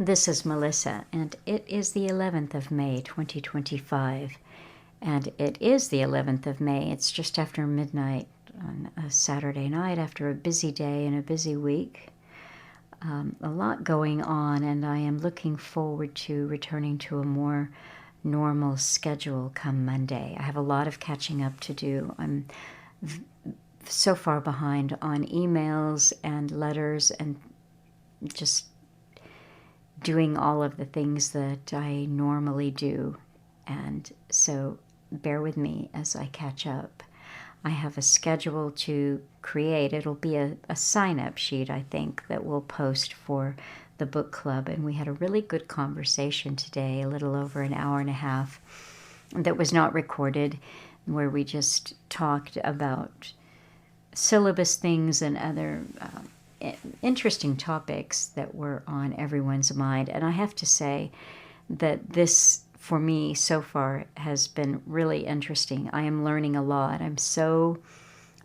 This is Melissa, and it is the 11th of May, 2025. And it is the 11th of May. It's just after midnight on a Saturday night after a busy day and a busy week. A lot going on, and I am looking forward to returning to a more normal schedule come Monday. I have a lot of catching up to do. I'm so far behind on emails and letters and just doing all of the things that I normally do. And so bear with me as I catch up. I have a schedule to create. It'll be a sign-up sheet, I think, that we'll post for the book club. And we had a really good conversation today, a little over an hour and a half, that was not recorded, where we just talked about syllabus things and other interesting topics that were on everyone's mind. And I have to say that this, for me, so far has been really interesting. I am learning a lot. I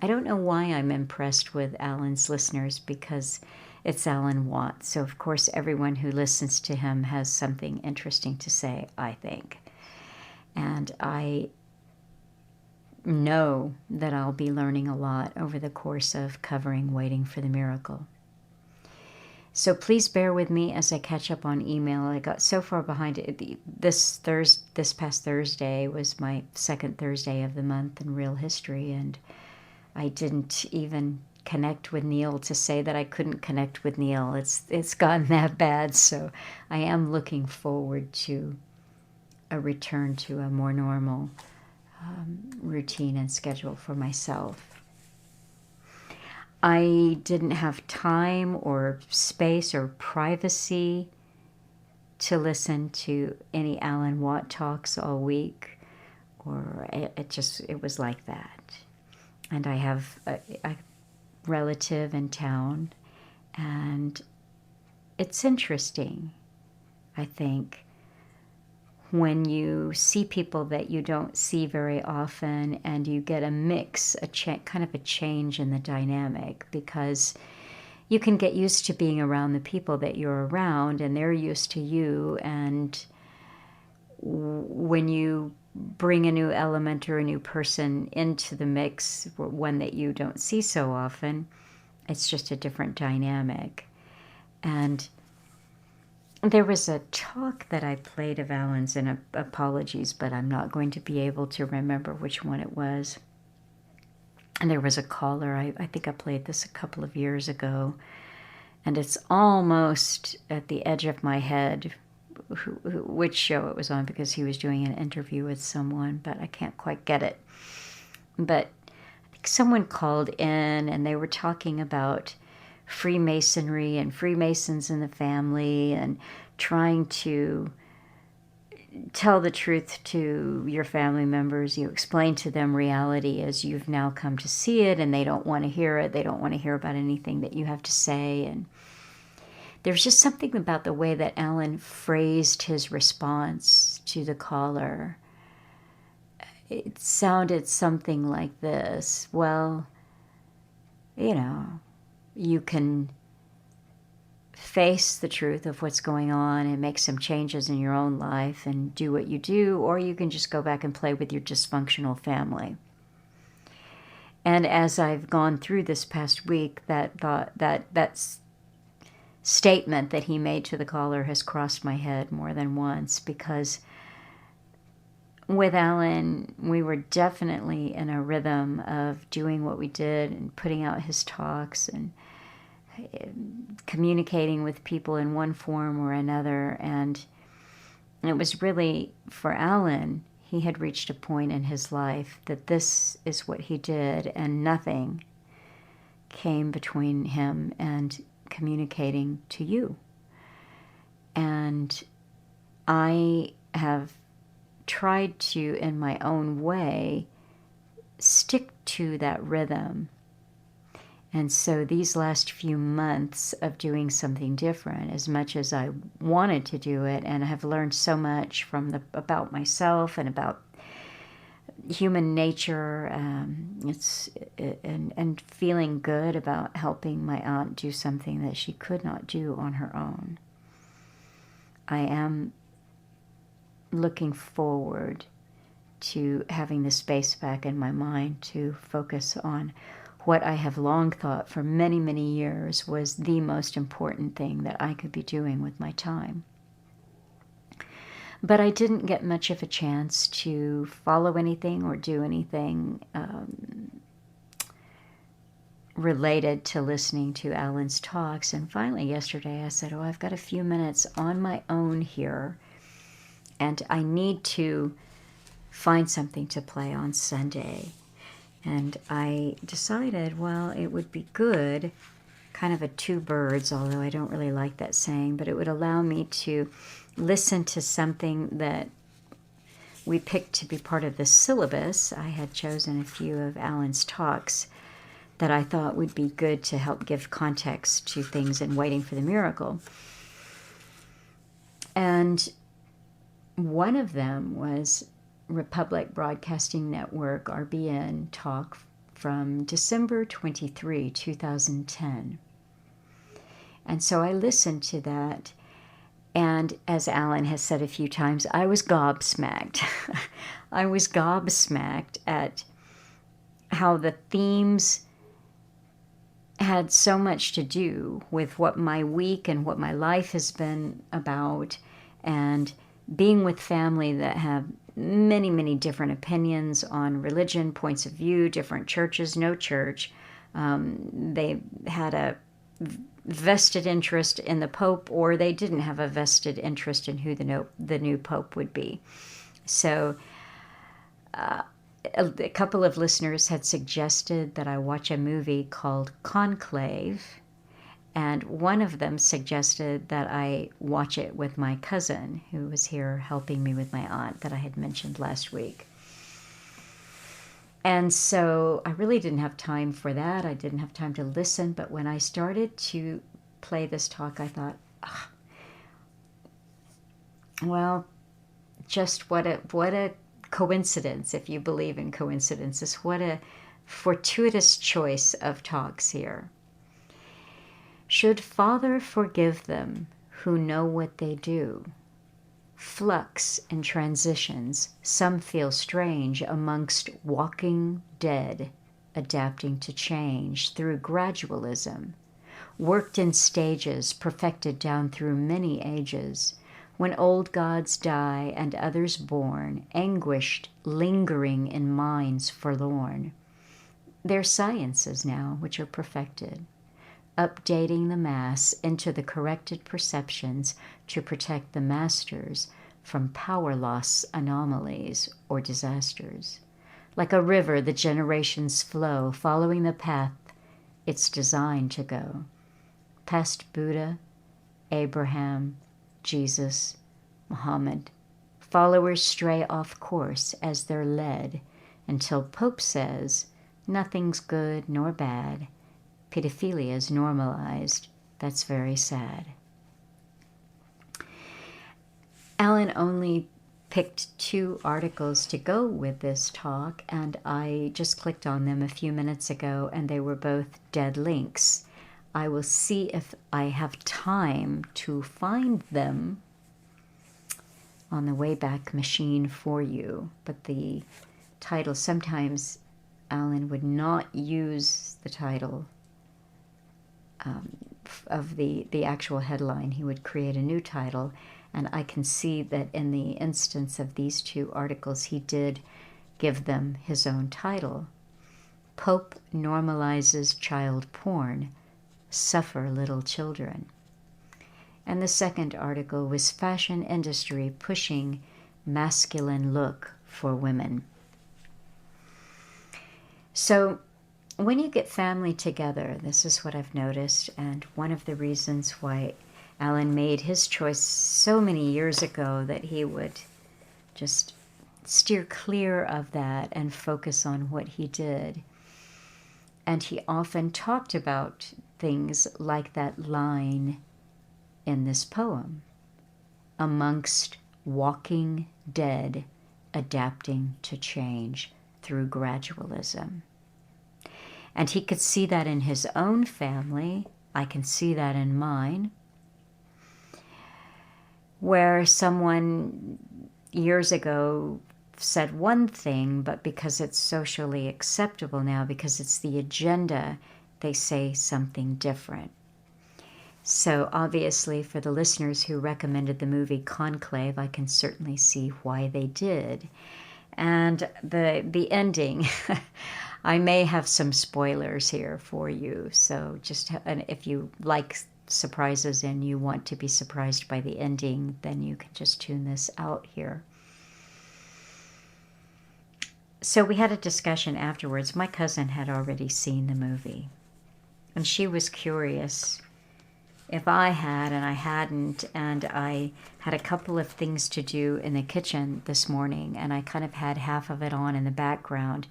don't know why I'm impressed with Alan's listeners, because it's Alan Watts. So of course everyone who listens to him has something interesting to say, I think. And I know that I'll be learning a lot over the course of covering Waiting for the Miracle. So please bear with me as I catch up on email. I got so far behind it. This past Thursday was my second Thursday of the month in Real History, and I didn't even connect with Neil to say that I couldn't connect with Neil. It's gotten that bad, so I am looking forward to a return to a more normal routine and schedule for myself. I didn't have time or space or privacy to listen to any Alan Watt talks all week, or it was like that. And I have a relative in town, and it's interesting, I think, when you see people that you don't see very often, and you get a mix, kind of a change in the dynamic, because you can get used to being around the people that you're around, and they're used to you, and when you bring a new element or a new person into the mix, one that you don't see so often, it's just a different dynamic. And there was a talk that I played of Alan's, and apologies, but I'm not going to be able to remember which one it was. And there was a caller, I think I played this a couple of years ago, and it's almost at the edge of my head which show it was on, because he was doing an interview with someone, but I can't quite get it. But I think someone called in, and they were talking about Freemasonry and Freemasons in the family, and trying to tell the truth to your family members. You explain to them reality as you've now come to see it, and they don't want to hear it. They don't want to hear about anything that you have to say. And there's just something about the way that Alan phrased his response to the caller. It sounded something like this: well, you can face the truth of what's going on and make some changes in your own life and do what you do, or you can just go back and play with your dysfunctional family. And as I've gone through this past week, that statement that he made to the caller has crossed my head more than once, because with Alan, we were definitely in a rhythm of doing what we did and putting out his talks and communicating with people in one form or another. And it was really, for Alan, he had reached a point in his life that this is what he did, and nothing came between him and communicating to you. And I have tried to, in my own way, stick to that rhythm. And so these last few months of doing something different, as much as I wanted to do it, and I have learned so much about myself and about human nature, and feeling good about helping my aunt do something that she could not do on her own. I am looking forward to having the space back in my mind to focus on what I have long thought for many, many years was the most important thing that I could be doing with my time. But I didn't get much of a chance to follow anything or do anything related to listening to Alan's talks. And finally yesterday I said, I've got a few minutes on my own here, and I need to find something to play on Sunday. And I decided, well, it would be good, kind of a two birds, although I don't really like that saying, but it would allow me to listen to something that we picked to be part of the syllabus. I had chosen a few of Alan's talks that I thought would be good to help give context to things in Waiting for the Miracle. And one of them was Republic Broadcasting Network, RBN, talk from December 23, 2010. And so I listened to that, and as Alan has said a few times, I was gobsmacked. I was gobsmacked at how the themes had so much to do with what my week and what my life has been about, and being with family that have many, many different opinions on religion, points of view, different churches, no church. They had a vested interest in the Pope, or they didn't have a vested interest in who the new Pope would be. So a couple of listeners had suggested that I watch a movie called Conclave, and one of them suggested that I watch it with my cousin, who was here helping me with my aunt that I had mentioned last week. And so I really didn't have time for that. I didn't have time to listen, but when I started to play this talk, I thought, well, just what a coincidence, if you believe in coincidences. What a fortuitous choice of talks here. Should Father forgive them who know what they do? Flux and transitions, some feel strange amongst walking dead, adapting to change through gradualism, worked in stages, perfected down through many ages. When old gods die and others born, anguished, lingering in minds forlorn. They're sciences now which are perfected, updating the mass into the corrected perceptions to protect the masters from power loss anomalies or disasters. Like a river, the generations flow, following the path it's designed to go. Past Buddha, Abraham, Jesus, Muhammad, followers stray off course as they're led until Pope says, nothing's good nor bad. Pedophilia is normalized. That's very sad. Alan only picked 2 articles to go with this talk, and I just clicked on them a few minutes ago, and they were both dead links. I will see if I have time to find them on the Wayback Machine for you. But the title, sometimes Alan would not use the title of the actual headline. He would create a new title, and I can see that in the instance of these 2 articles, he did give them his own title. Pope normalizes child porn, suffer little children. And the second article was fashion industry pushing masculine look for women. So when you get family together, this is what I've noticed, and one of the reasons why Alan made his choice so many years ago that he would just steer clear of that and focus on what he did. And he often talked about things like that line in this poem, amongst walking dead, adapting to change through gradualism. And he could see that in his own family. I can see that in mine. where someone years ago said one thing, but because it's socially acceptable now, because it's the agenda, they say something different. So obviously for the listeners who recommended the movie Conclave, I can certainly see why they did. And the ending, I may have some spoilers here for you. So just if you like surprises and you want to be surprised by the ending, then you can just tune this out here. So we had a discussion afterwards. My cousin had already seen the movie, and she was curious if I had, and I hadn't, and I had a couple of things to do in the kitchen this morning, and I kind of had half of it on in the background,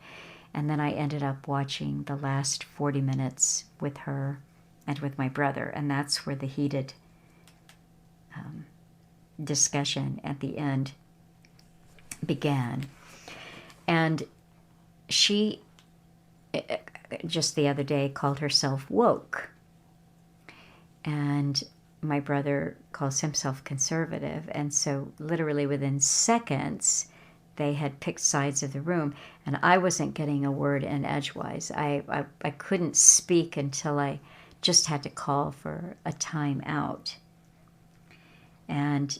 and then I ended up watching the last 40 minutes with her and with my brother, and that's where the heated discussion at the end began. And she, just the other day, called herself woke. And my brother calls himself conservative. And so literally within seconds, they had picked sides of the room. And I wasn't getting a word in edgewise. I couldn't speak until I just had to call for a time out. And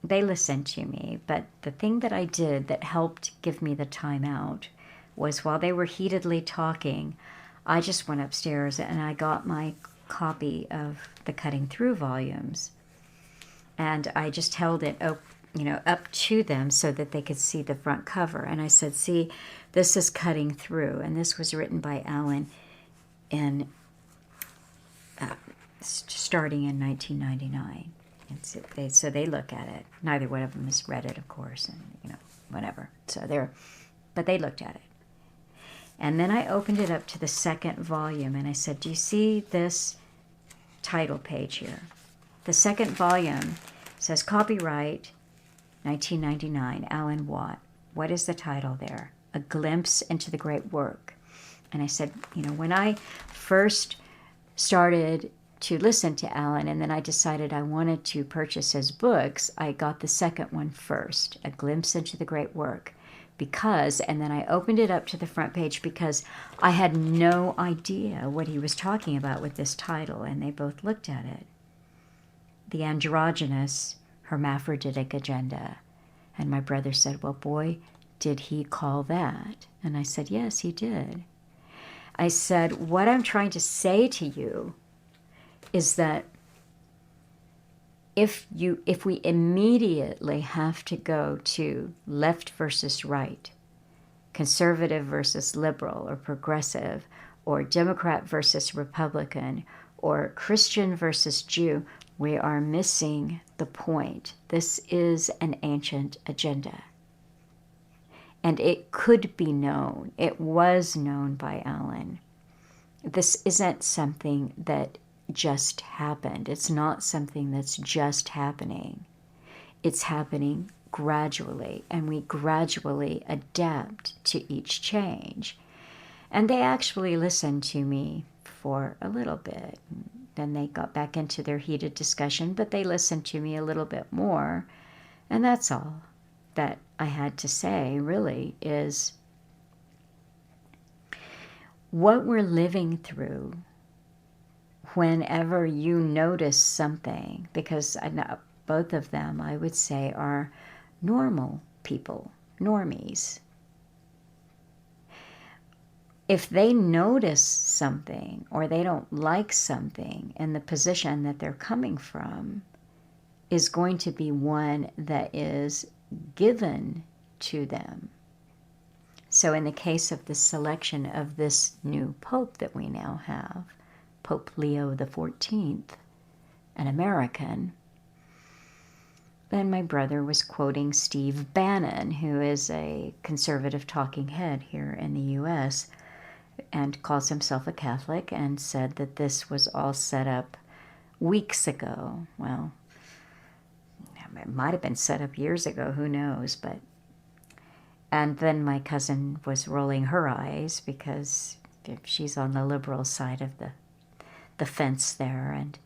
they listened to me. But the thing that I did that helped give me the time out was while they were heatedly talking, I just went upstairs and I got my copy of the Cutting Through volumes, and I just held it up to them so that they could see the front cover, and I said, see, this is Cutting Through, and this was written by Alan in starting in 1999. And so they look at it. Neither one of them has read it, of course, and whatever. But they looked at it. And then I opened it up to the second volume, and I said, do you see this title page here? The second volume says Copyright 1999, Alan Watt. What is the title there? A Glimpse into the Great Work. And I said, when I first started to listen to Alan, and then I decided I wanted to purchase his books, I got the second one first, A Glimpse into the Great Work. And then I opened it up to the front page because I had no idea what he was talking about with this title, and they both looked at it. The Androgynous Hermaphroditic Agenda. And my brother said, well, boy, did he call that? And I said, yes, he did. I said, what I'm trying to say to you is that if we immediately have to go to left versus right, conservative versus liberal or progressive, or Democrat versus Republican, or Christian versus Jew, we are missing the point. This is an ancient agenda. And it could be known. It was known by Alan. This isn't something that just happened. It's not something that's just happening. It's happening gradually, and we gradually adapt to each change. And they actually listened to me for a little bit. Then they got back into their heated discussion, but they listened to me a little bit more. And that's all that I had to say, really, is what we're living through whenever you notice something, because I know both of them, I would say, are normal people, normies. If they notice something or they don't like something, and the position that they're coming from is going to be one that is given to them. So in the case of the selection of this new pope that we now have, Pope Leo XIV, an American, then my brother was quoting Steve Bannon, who is a conservative talking head here in the U.S., and calls himself a Catholic, and said that this was all set up weeks ago. Well, it might have been set up years ago, who knows, and then my cousin was rolling her eyes because she's on the liberal side of the fence there, and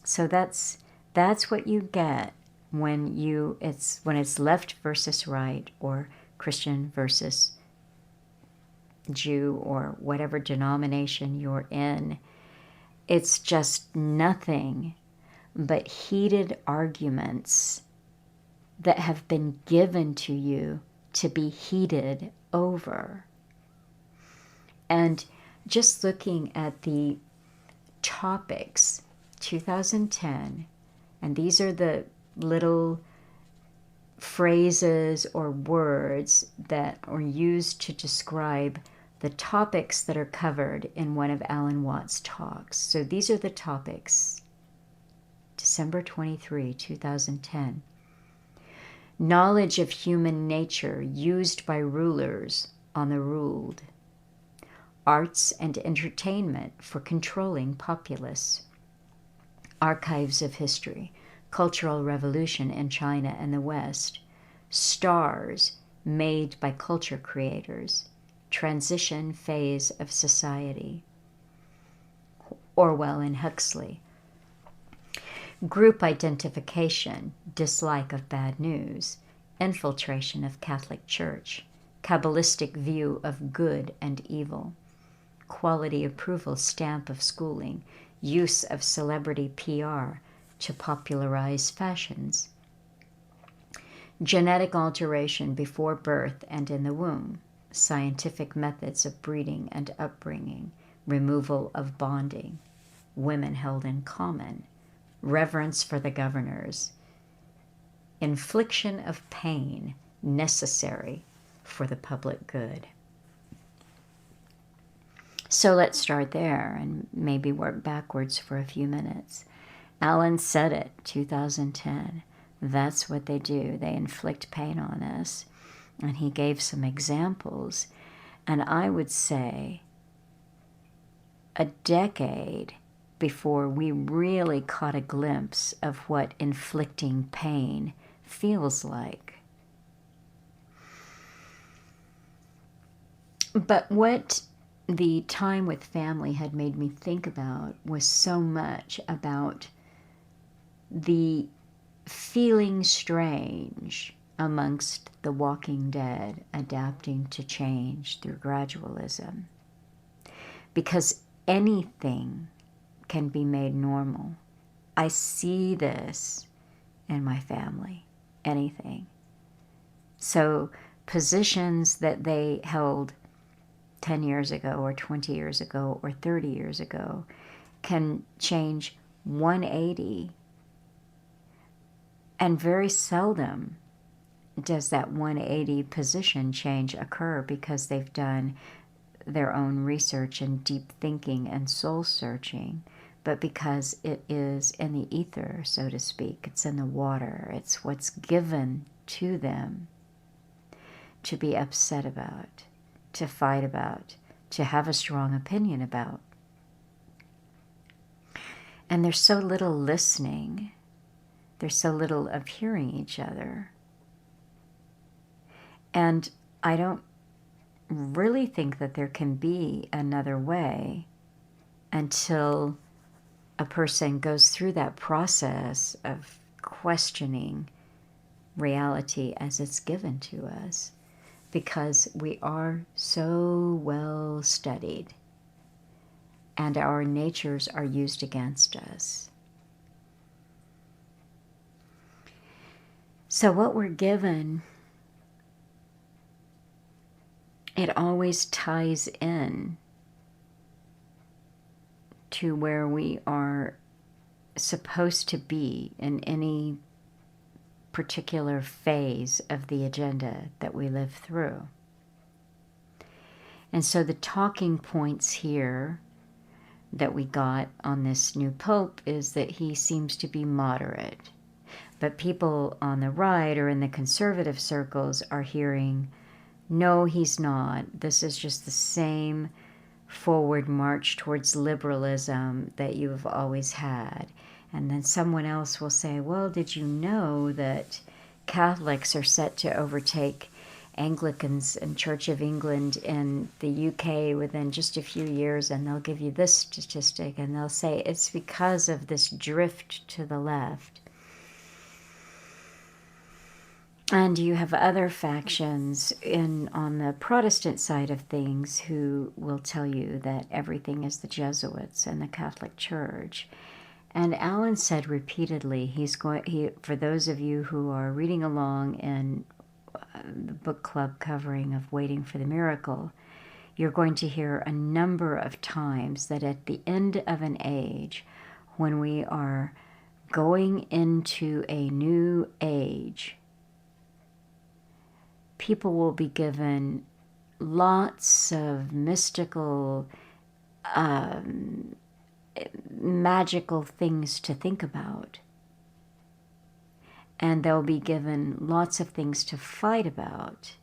so that's That's what you get when it's left versus right, or Christian versus Jew, or whatever denomination you're in. It's just nothing but heated arguments that have been given to you to be heated over. And just looking at the topics, 2010, and these are the little phrases or words that are used to describe the topics that are covered in one of Alan Watts' talks. So these are the topics. December 23, 2010. Knowledge of human nature used by rulers on the ruled. Arts and entertainment for controlling populace. Archives of history. Cultural revolution in China and the West. Stars made by culture creators. Transition phase of society. Orwell and Huxley. Group identification, dislike of bad news, infiltration of Catholic Church, Kabalistic view of good and evil, quality approval stamp of schooling, use of celebrity PR to popularize fashions, genetic alteration before birth and in the womb, scientific methods of breeding and upbringing, removal of bonding, women held in common, reverence for the governors, infliction of pain necessary for the public good. So let's start there and maybe work backwards for a few minutes. Alan said it, 2010. That's what they do. They inflict pain on us. And he gave some examples. And I would say a decade before we really caught a glimpse of what inflicting pain feels like. But what the time with family had made me think about was so much about the feeling strange amongst the walking dead adapting to change through gradualism. Because anything can be made normal. I see this in my family, anything. So positions that they held 10 years ago or 20 years ago or 30 years ago can change 180. And very seldom does that 180 position change occur because they've done their own research and deep thinking and soul searching, but because it is in the ether, so to speak. It's in the water. It's what's given to them to be upset about, to fight about, to have a strong opinion about. And there's so little listening. There's so little of hearing each other. And I don't really think that there can be another way until a person goes through that process of questioning reality as it's given to us, because we are so well studied and our natures are used against us. So what we're given, it always ties in to where we are supposed to be in any particular phase of the agenda that we live through. And so the talking points here that we got on this new pope is that he seems to be moderate. But people on the right or in the conservative circles are hearing, no, he's not. This is just the same forward march towards liberalism that you've always had. And then someone else will say, well, did you know that Catholics are set to overtake Anglicans and Church of England in the UK within just a few years? And they'll give you this statistic and they'll say it's because of this drift to the left. And you have other factions on the Protestant side of things who will tell you that everything is the Jesuits and the Catholic Church. And Alan said repeatedly, for those of you who are reading along in the book club covering of Waiting for the Miracle, you're going to hear a number of times that at the end of an age, when we are going into a new age, people will be given lots of mystical, magical things to think about. And they'll be given lots of things to fight about.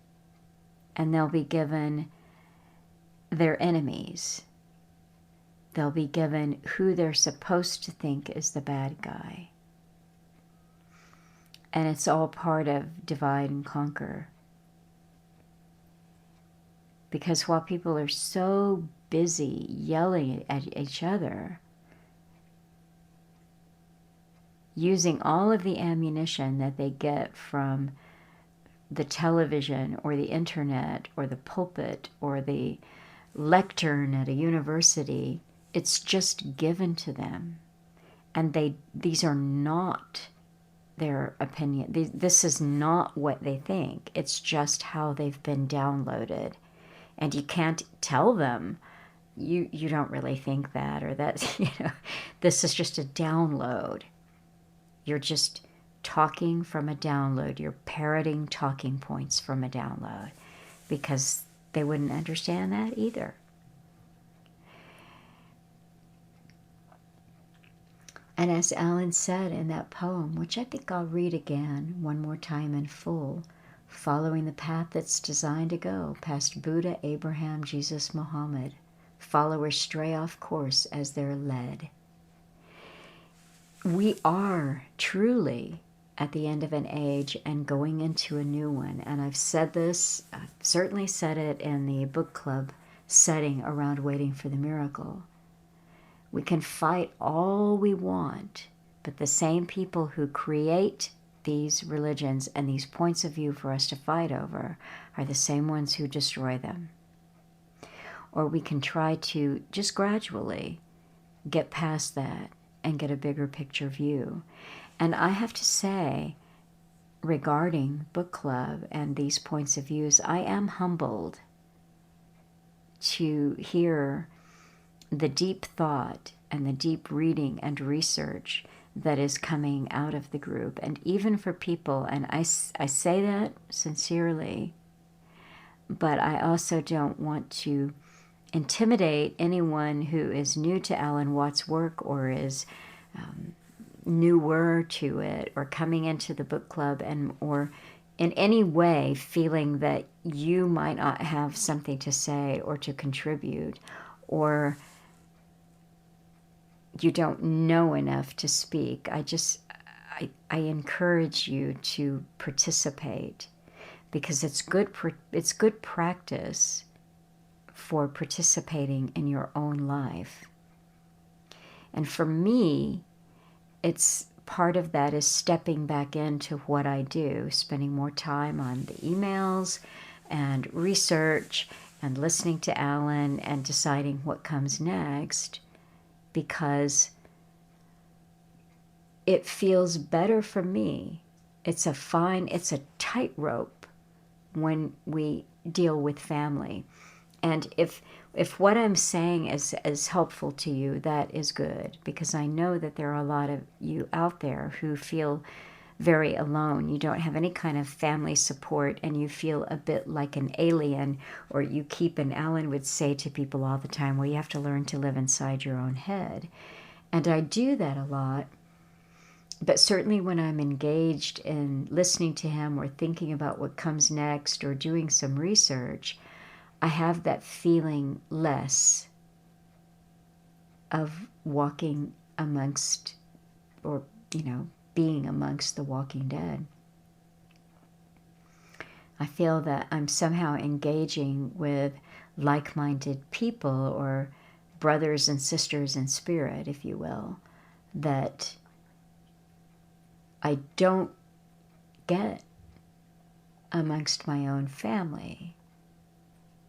And they'll be given their enemies. They'll be given who they're supposed to think is the bad guy. And it's all part of divide and conquer. Because while people are so busy yelling at each other, using all of the ammunition that they get from the television or the internet or the pulpit or the lectern at a university, it's just given to them. And these are not their opinion. This is not what they think. It's just how they've been downloaded. And you can't tell them, you don't really think that, or that, this is just a download. You're just talking from a download. You're parroting talking points from a download, because they wouldn't understand that either. And as Alan said in that poem, which I think I'll read again one more time in full, following the path that's designed to go past Buddha, Abraham, Jesus, Muhammad, followers stray off course as they're led. We are truly at the end of an age and going into a new one. And I've said this, I've certainly said it in the book club setting around Waiting for the Miracle. We can fight all we want, but the same people who create these religions and these points of view for us to fight over are the same ones who destroy them. Or we can try to just gradually get past that and get a bigger picture view. And I have to say, regarding book club and these points of views, I am humbled to hear the deep thought and the deep reading and research that is coming out of the group. And even for people, and I say that sincerely, but I also don't want to intimidate anyone who is new to Alan Watts' work or is newer to it or coming into the book club or in any way feeling that you might not have something to say or to contribute, or you don't know enough to speak. I encourage you to participate, because it's good practice for participating in your own life. And for me, it's part of that is stepping back into what I do, spending more time on the emails and research and listening to Alan and deciding what comes next, because it feels better for me. It's a tightrope when we deal with family. And if what I'm saying is helpful to you, that is good, because I know that there are a lot of you out there who feel very alone. You don't have any kind of family support, and you feel a bit like an alien, or you keep, and Alan would say to people all the time, well, you have to learn to live inside your own head. And I do that a lot. But certainly when I'm engaged in listening to him or thinking about what comes next or doing some research, I have that feeling less of walking amongst, or, being amongst the walking dead. I feel that I'm somehow engaging with like-minded people, or brothers and sisters in spirit, if you will, that I don't get amongst my own family.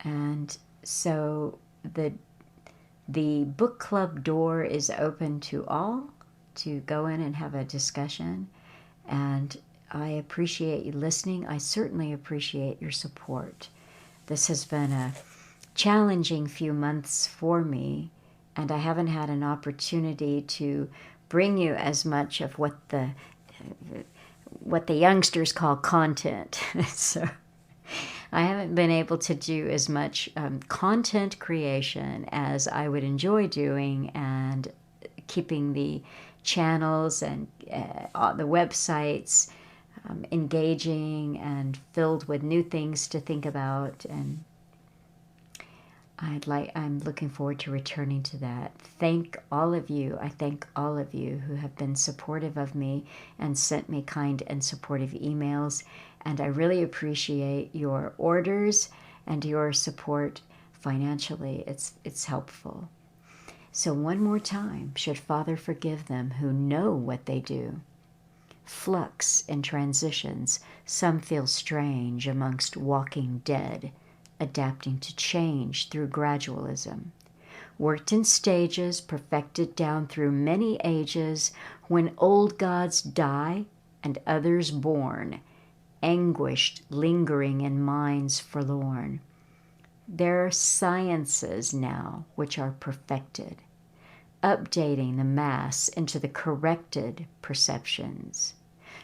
And so the book club door is open to all to go in and have a discussion. And I appreciate you listening. I certainly appreciate your support. This has been a challenging few months for me, and I haven't had an opportunity to bring you as much of what the youngsters call content. So I haven't been able to do as much content creation as I would enjoy doing, and keeping the channels and the websites engaging and filled with new things to think about. And I'm looking forward to returning to that. Thank all of you. I thank all of you who have been supportive of me and sent me kind and supportive emails. And I really appreciate your orders and your support financially. It's helpful. So one more time, should Father forgive them who know what they do? Flux and transitions, some feel strange amongst walking dead, adapting to change through gradualism. Worked in stages, perfected down through many ages, when old gods die and others born, anguished, lingering in minds forlorn. There are sciences now which are perfected, updating the mass into the corrected perceptions,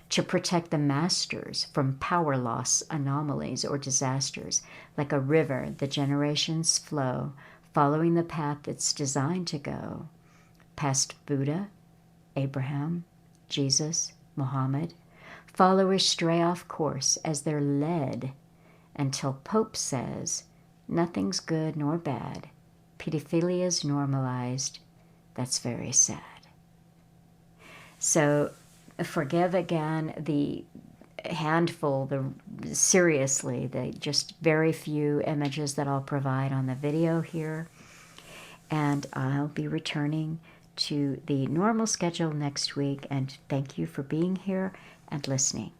to protect the masters from power loss anomalies or disasters. Like a river, the generations flow, following the path it's designed to go. Past Buddha, Abraham, Jesus, Muhammad, followers stray off course as they're led, until Pope says, nothing's good nor bad. Pedophilia's normalized. That's very sad. So forgive again the handful, seriously, the just very few images that I'll provide on the video here. And I'll be returning to the normal schedule next week. And thank you for being here and listening.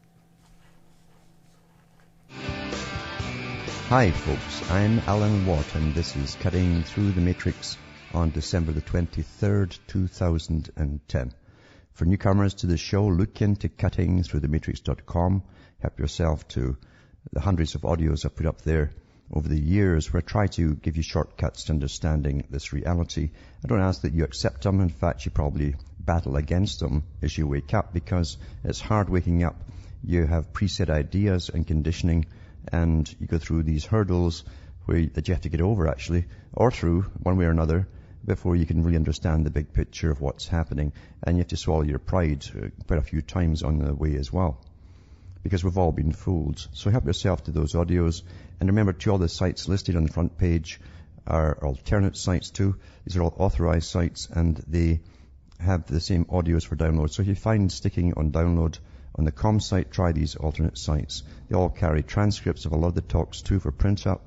Hi folks, I'm Alan Watt and this is Cutting Through the Matrix on December the 23rd, 2010. For newcomers to the show, look into cuttingthroughthematrix.com. Help yourself to the hundreds of audios I've put up there over the years where I try to give you shortcuts to understanding this reality. I don't ask that you accept them. In fact, you probably battle against them as you wake up, because it's hard waking up. You have preset ideas and conditioning, and you go through these hurdles that you have to get over, actually, or through one way or another, before you can really understand the big picture of what's happening. And you have to swallow your pride quite a few times on the way as well, because we've all been fooled. So help yourself to those audios. And remember, to all the sites listed on the front page are alternate sites too. These are all authorized sites, and they have the same audios for download. So if you find sticking on download on the com site, try these alternate sites. They all carry transcripts of a lot of the talks too for print up.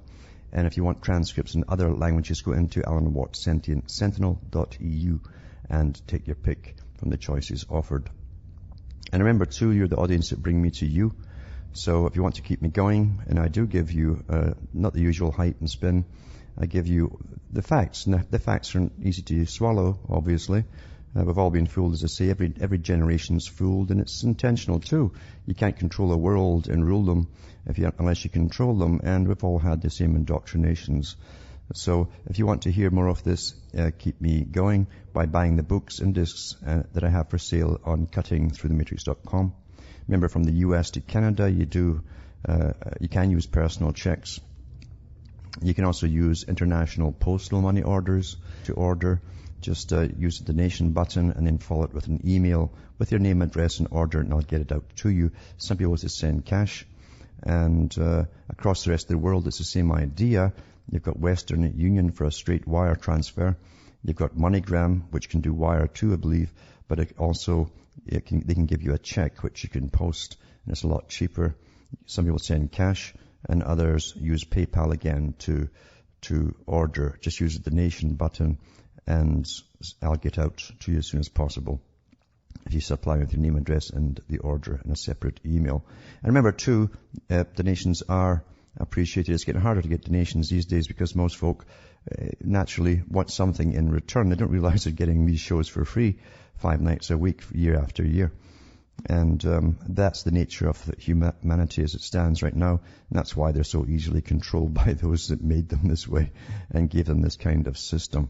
And if you want transcripts in other languages, go into alanwattsentientsentinel.eu and take your pick from the choices offered. And remember too, you're the audience that bring me to you. So if you want to keep me going, and I do give you not the usual hype and spin, I give you the facts. And the facts aren't easy to swallow, obviously. We've all been fooled, as I say. Every generation's fooled, and it's intentional too. You can't control a world and rule them unless you control them, and we've all had the same indoctrinations. So if you want to hear more of this, keep me going by buying the books and discs that I have for sale on cuttingthroughthematrix.com. Remember, from the US to Canada, you can use personal checks. You can also use international postal money orders to order. Just use the donation button and then follow it with an email with your name, address, and order, and I'll get it out to you. Some people just send cash. And across the rest of the world, it's the same idea. You've got Western Union for a straight wire transfer. You've got MoneyGram, which can do wire too, I believe. But they can give you a check, which you can post, and it's a lot cheaper. Some people send cash, and others use PayPal again to order. Just use the donation button, and I'll get out to you as soon as possible. if you supply with your name, address, and the order in a separate email. And remember too, donations are appreciated. It's getting harder to get donations these days because most folk naturally want something in return. They don't realize they're getting these shows for free 5 nights a week, year after year. And that's the nature of humanity as it stands right now. And that's why they're so easily controlled by those that made them this way and gave them this kind of system.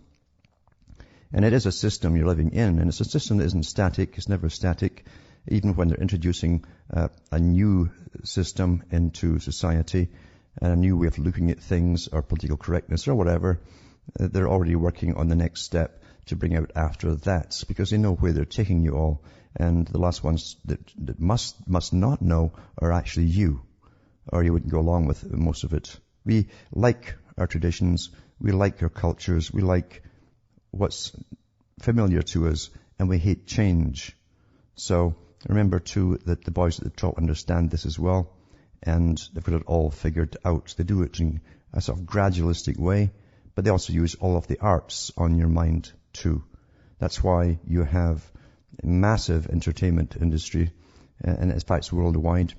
And it is a system you're living in, and it's a system that isn't static. It's never static. Even when they're introducing a new system into society, and a new way of looking at things, or political correctness, or whatever, they're already working on the next step to bring out after that, because they know where they're taking you all. And the last ones that must not know are actually you, or you wouldn't go along with most of it. We like our traditions, we like our cultures, we like what's familiar to us, and we hate change. So remember too that the boys at the top understand this as well, and they've got it all figured out. They do it in a sort of gradualistic way, but they also use all of the arts on your mind too. That's why you have a massive entertainment industry, and in fact it's worldwide,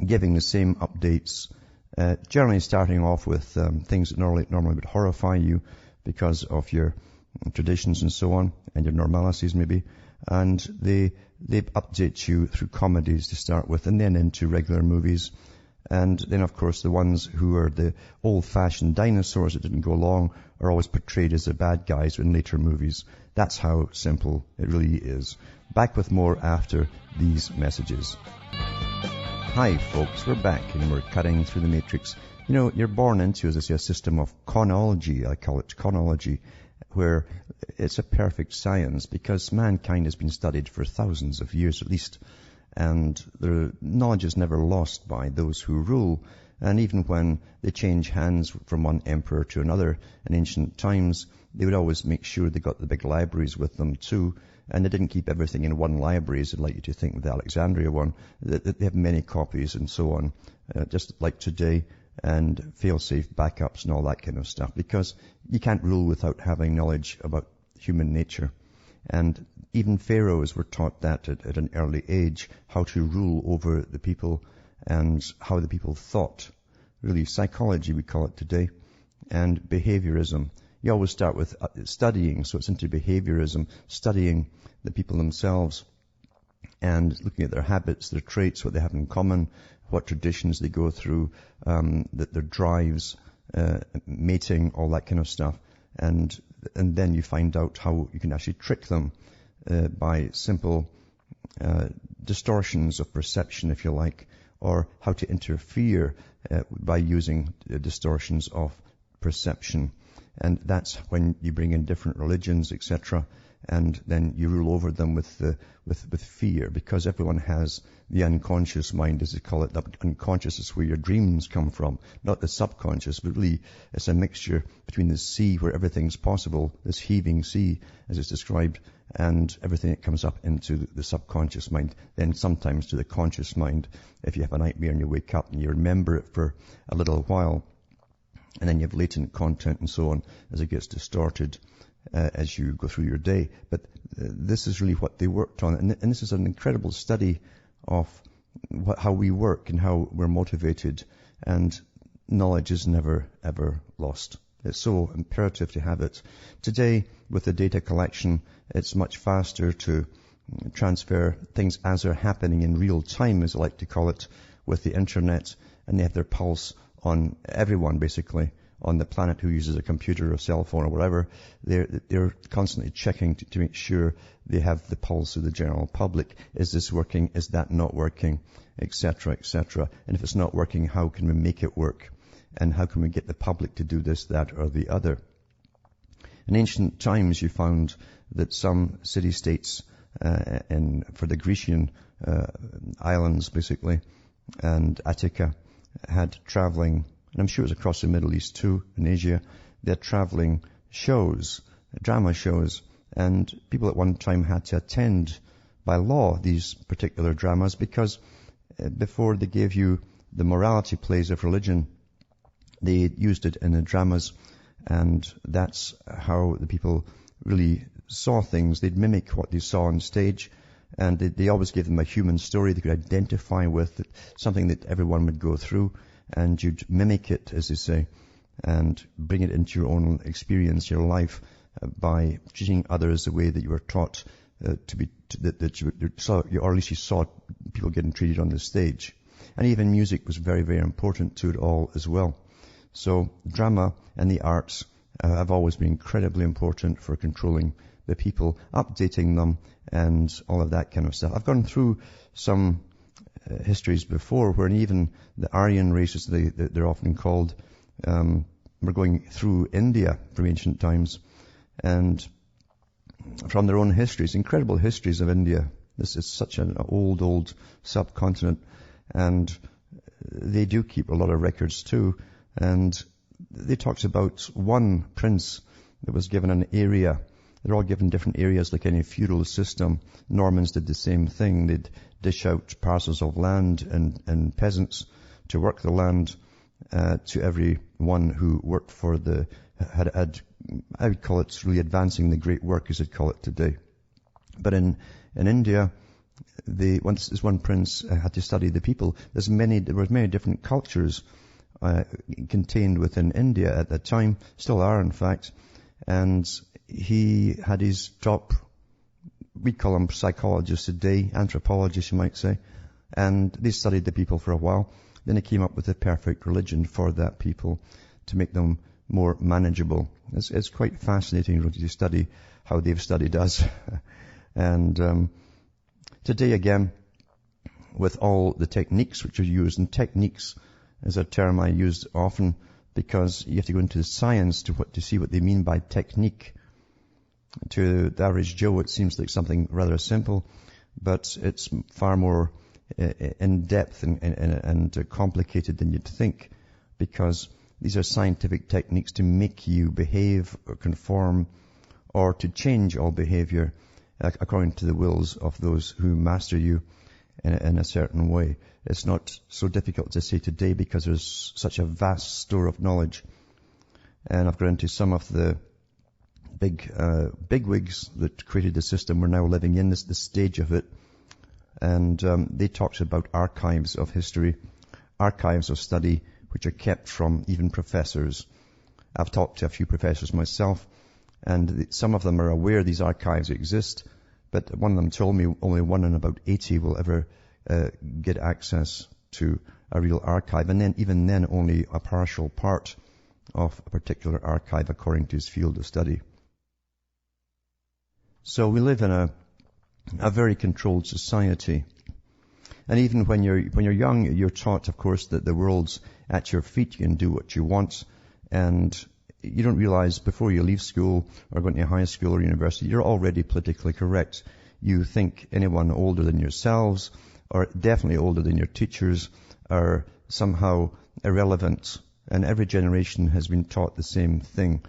giving the same updates, generally starting off with things that normally would horrify you because of your traditions and so on, and your normalities maybe. And they update you through comedies to start with, and then into regular movies. And then, of course, the ones who are the old-fashioned dinosaurs that didn't go along are always portrayed as the bad guys in later movies. That's how simple it really is. Back with more after these messages. Hi, folks. We're back, and we're cutting through the matrix. You know, you're born into, as I say, a system of chronology. I call it chronology, where it's a perfect science because mankind has been studied for thousands of years at least. And their knowledge is never lost by those who rule. And even when they change hands from one emperor to another in ancient times, they would always make sure they got the big libraries with them too. And they didn't keep everything in one library, as I'd like you to think with the Alexandria one. They have many copies and so on, just like today, and fail-safe backups and all that kind of stuff, because you can't rule without having knowledge about human nature. And even pharaohs were taught that at an early age, how to rule over the people and how the people thought. Really, psychology we call it today, and behaviorism. You always start with studying, so it's into behaviorism, studying the people themselves and looking at their habits, their traits, what they have in common, what traditions they go through, their drives, mating, all that kind of stuff. And then you find out how you can actually trick them by simple distortions of perception, if you like, or how to interfere by using distortions of perception. And that's when you bring in different religions, etc., and then you rule over them with fear, because everyone has the unconscious mind, as they call it. The unconscious is where your dreams come from, not the subconscious, but really it's a mixture between the sea, where everything's possible, this heaving sea, as it's described, and everything that comes up into the subconscious mind, then sometimes to the conscious mind, if you have a nightmare and you wake up and you remember it for a little while, and then you have latent content and so on as it gets distorted as you go through your day. But this is really what they worked on. And this is an incredible study of how we work and how we're motivated. And knowledge is never, ever lost. It's so imperative to have it. Today, with the data collection, it's much faster to transfer things as they're happening in real time, as I like to call it, with the internet. And they have their pulse on everyone, basically, on the planet who uses a computer or cell phone or whatever. They're constantly checking to make sure they have the pulse of the general public. Is this working? Is that not working? Etc., etc. And if it's not working, how can we make it work? And how can we get the public to do this, that, or the other? In ancient times, you found that some city-states for the Grecian islands, basically, and Attica, had traveling, and I'm sure it was across the Middle East too, in Asia, they had traveling shows, drama shows, and people at one time had to attend by law these particular dramas, because before they gave you the morality plays of religion, they used it in the dramas, and that's how the people really saw things. They'd mimic what they saw on stage, And they always gave them a human story they could identify with, something that everyone would go through, and you'd mimic it, as they say, and bring it into your own experience, your life, by treating others the way that you were taught that you saw, or at least you saw people getting treated on the stage. And even music was very, very important to it all as well. So drama and the arts have always been incredibly important for controlling the people, updating them, and all of that kind of stuff. I've gone through some histories before where even the Aryan races, they're often called, were going through India from ancient times, and from their own histories, incredible histories of India. This is such an old subcontinent, and they do keep a lot of records too. And they talked about one prince that was given an area. They're all given different areas like any feudal system. Normans did the same thing. They'd dish out parcels of land and peasants to work the land to everyone who worked for had I would call it really advancing the great work, as they'd call it today. But in India, once this one prince had to study the people. There were many different cultures contained within India at that time, still are in fact, and he had his top, we call them psychologists today, anthropologists you might say, and they studied the people for a while. Then he came up with the perfect religion for that people to make them more manageable. It's quite fascinating really to study how they've studied us. And today again, with all the techniques which are used, and techniques is a term I use often because you have to go into the science to see what they mean by technique. To the average Joe, it seems like something rather simple, but it's far more in-depth and complicated than you'd think, because these are scientific techniques to make you behave or conform or to change all behavior according to the wills of those who master you in a certain way. It's not so difficult to say today because there's such a vast store of knowledge. And I've got into some of the bigwigs that created the system. We're now living in this stage of it. And they talked about archives of history, archives of study, which are kept from even professors. I've talked to a few professors myself, and some of them are aware these archives exist, but one of them told me only 1 in about 80 will ever get access to a real archive, and then even then only a partial part of a particular archive according to his field of study. So we live in a very controlled society. And even when you're young, you're taught, of course, that the world's at your feet. You can do what you want. And you don't realize before you leave school or go into high school or university, you're already politically correct. You think anyone older than yourselves, or definitely older than your teachers, are somehow irrelevant. And every generation has been taught the same thing.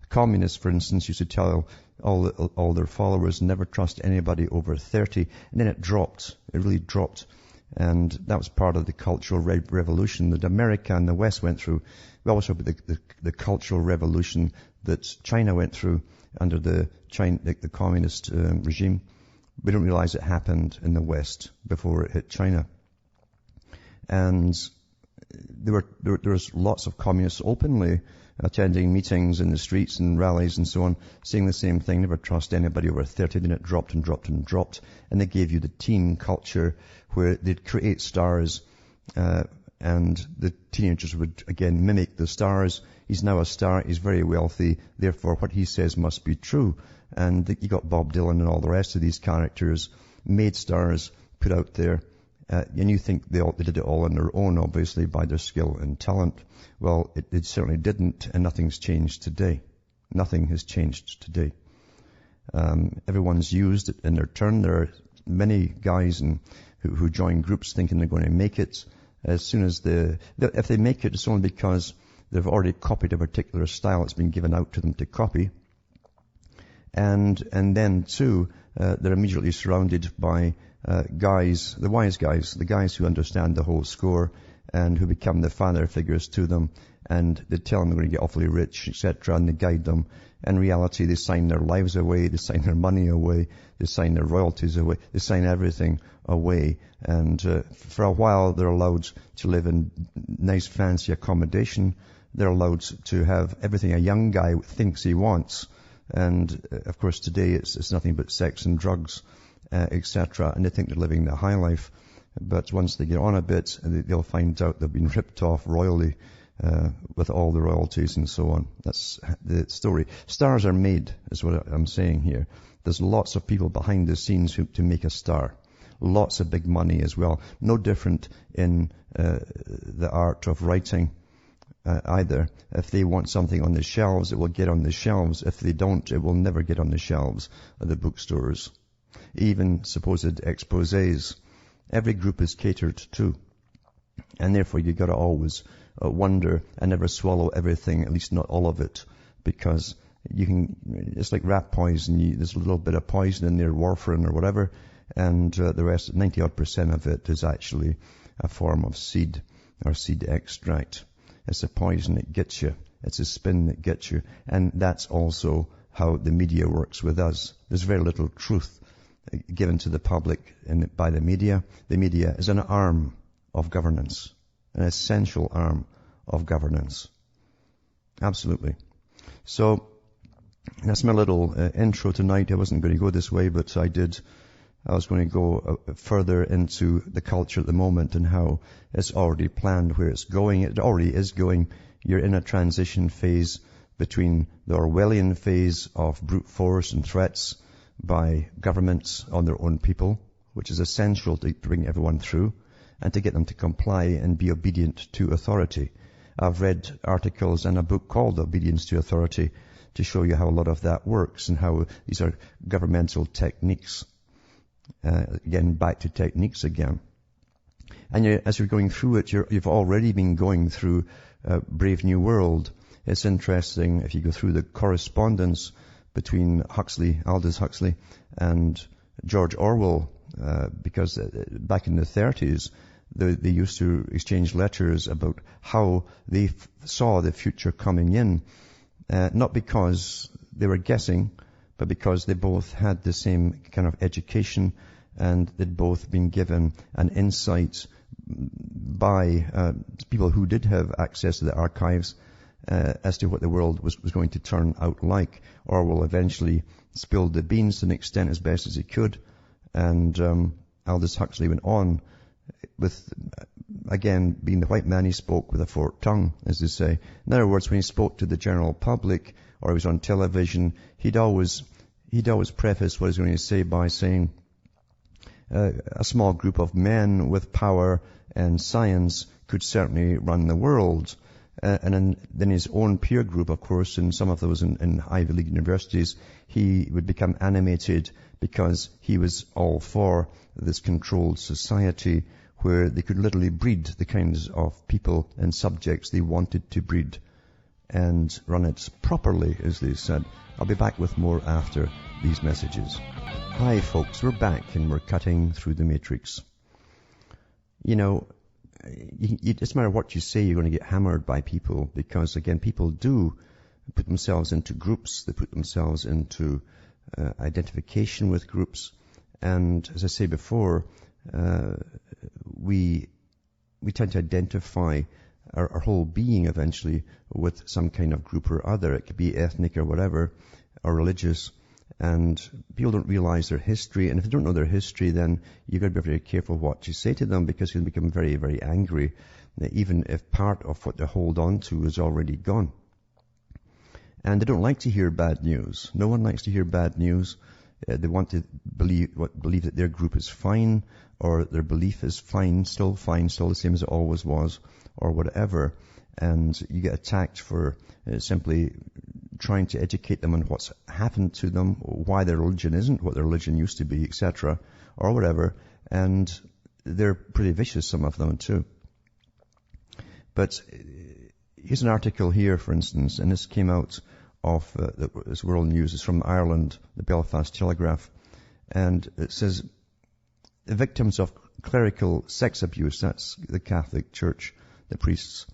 Communists, for instance, used to tell all their followers never trust anybody over 30. And then it dropped. It really dropped. And that was part of the Cultural Revolution that America and the West went through. We always talk about the Cultural Revolution that China went through under the communist regime. We don't realize it happened in the West before it hit China. And there was lots of communists openly attending meetings in the streets and rallies and so on, saying the same thing, never trust anybody over 30. Then it dropped and dropped and dropped. And they gave you the teen culture where they'd create stars, and the teenagers would again mimic the stars. He's now a star, he's very wealthy, therefore what he says must be true. And you got Bob Dylan and all the rest of these characters, made stars, put out there. And you think they did it all on their own, obviously, by their skill and talent. Well, it certainly didn't, and nothing's changed today. Nothing has changed today. Everyone's used it in their turn. There are many guys who join groups thinking they're going to make it. As soon as if they make it, it's only because they've already copied a particular style that's been given out to them to copy. And then too, they're immediately surrounded by guys, the wise guys, the guys who understand the whole score and who become the father figures to them, and they tell them they're going to get awfully rich, etc., and they guide them. In reality, they sign their lives away, they sign their money away, they sign their royalties away, they sign everything away. And for a while, they're allowed to live in nice, fancy accommodation. They're allowed to have everything a young guy thinks he wants. And, of course, today it's nothing but sex and drugs, etc., and they think they're living the high life. But once they get on a bit, they'll find out they've been ripped off royally, with all the royalties and so on. That's the story. Stars are made, is what I'm saying here. There's lots of people behind the scenes to make a star. Lots of big money as well. No different in the art of writing either. If they want something on the shelves, it will get on the shelves. If they don't, it will never get on the shelves of the bookstores. Even supposed exposés. Every group is catered to. And therefore you've got to always wonder and never swallow everything, at least not all of it, because it's like rat poison. There's a little bit of poison in there, warfarin or whatever, and the rest, 90% of it is actually a form of seed or seed extract. It's a poison that gets you. It's a spin that gets you. And that's also how the media works with us. There's very little truth given to the public by the media. The media is an arm of governance, an essential arm of governance. Absolutely. So that's my little intro tonight. I wasn't going to go this way, but I did. I was going to go further into the culture at the moment and how it's already planned where it's going. It already is going. You're in a transition phase between the Orwellian phase of brute force and threats by governments on their own people, which is essential to bring everyone through and to get them to comply and be obedient to authority. I've read articles and a book called Obedience to Authority to show you how a lot of that works and how these are governmental techniques. Again, back to techniques again. And as you're going through it, you've already been going through Brave New World. It's interesting if you go through the correspondence between Aldous Huxley, and George Orwell, because back in the 30s, they used to exchange letters about how they saw the future coming in, not because they were guessing, but because they both had the same kind of education and they'd both been given an insight by people who did have access to the archives as to what the world was going to turn out like. Orwell eventually spilled the beans to an extent as best as he could, and Aldous Huxley went on with, again, being the white man, he spoke with a forked tongue, as they say. In other words, when he spoke to the general public or he was on television, he'd always preface what he was going to say by saying, a small group of men with power and science could certainly run the world. And then his own peer group, of course, and some of those in Ivy League universities, he would become animated because he was all for this controlled society where they could literally breed the kinds of people and subjects they wanted to breed and run it properly, as they said. I'll be back with more after these messages. Hi, folks. We're back and we're cutting through the matrix. You know, it doesn't matter what you say, you're going to get hammered by people because, again, people do put themselves into groups. They put themselves into identification with groups. And as I say before, we tend to identify our whole being eventually with some kind of group or other. It could be ethnic or whatever, or religious. And people don't realize their history. And if they don't know their history, then you've got to be very careful what you say to them because you'll become very, very angry, even if part of what they hold on to is already gone. And they don't like to hear bad news. No one likes to hear bad news. They want to believe that their group is fine, or their belief is fine, still the same as it always was, or whatever. And you get attacked for simply trying to educate them on what's happened to them, why their religion isn't what their religion used to be, etc., or whatever. And they're pretty vicious, some of them too. But here's an article here, for instance, and this came out of this World News. It's from Ireland, the Belfast Telegraph. And it says, the victims of clerical sex abuse, that's the Catholic Church, the priests.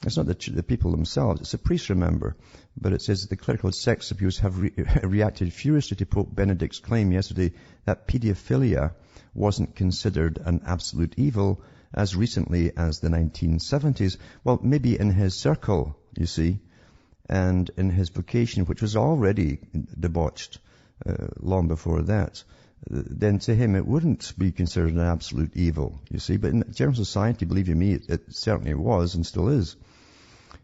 It's not the people themselves, it's the priests, remember. But it says the clerical sex abuse have reacted furiously to Pope Benedict's claim yesterday that paedophilia wasn't considered an absolute evil as recently as the 1970s. Well, maybe in his circle, you see, and in his vocation, which was already debauched long before that, then to him it wouldn't be considered an absolute evil, you see. But in general society, believe you me, it certainly was and still is.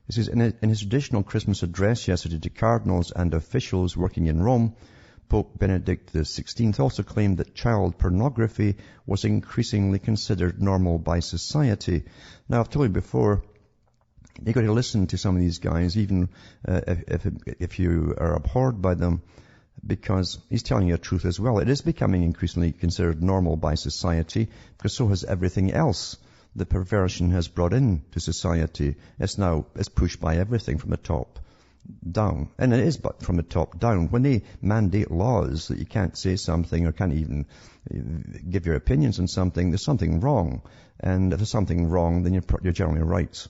It says, in his traditional Christmas address yesterday to cardinals and officials working in Rome, Pope Benedict XVI also claimed that child pornography was increasingly considered normal by society. Now, I've told you before, you've got to listen to some of these guys, even if you are abhorred by them, because he's telling you the truth as well. It is becoming increasingly considered normal by society, because so has everything else the perversion has brought into society. It's pushed by everything from the top down. And it is but from the top down. When they mandate laws that you can't say something or can't even give your opinions on something, there's something wrong. And if there's something wrong, then you're generally right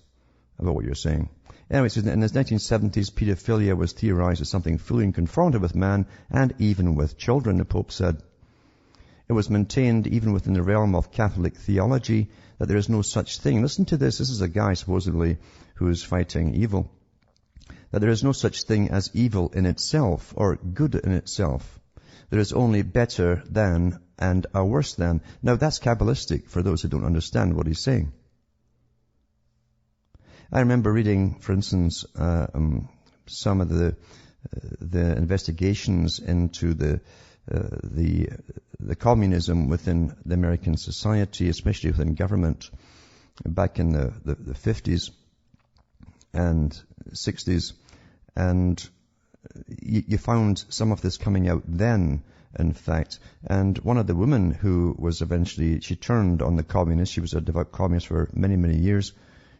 about what you're saying. Anyway, it says, in the 1970s, pedophilia was theorized as something fully confronted with man and even with children, the Pope said. It was maintained even within the realm of Catholic theology that there is no such thing. Listen to this. This is a guy supposedly who is fighting evil. That there is no such thing as evil in itself or good in itself. There is only better than and a worse than. Now that's Kabalistic for those who don't understand what he's saying. I remember reading, for instance, some of the investigations into the communism within the American society, especially within government, back in the 50s and 60s. And you found some of this coming out then, in fact. And one of the women who was eventually, she turned on the communists. She was a devout communist for many, many years.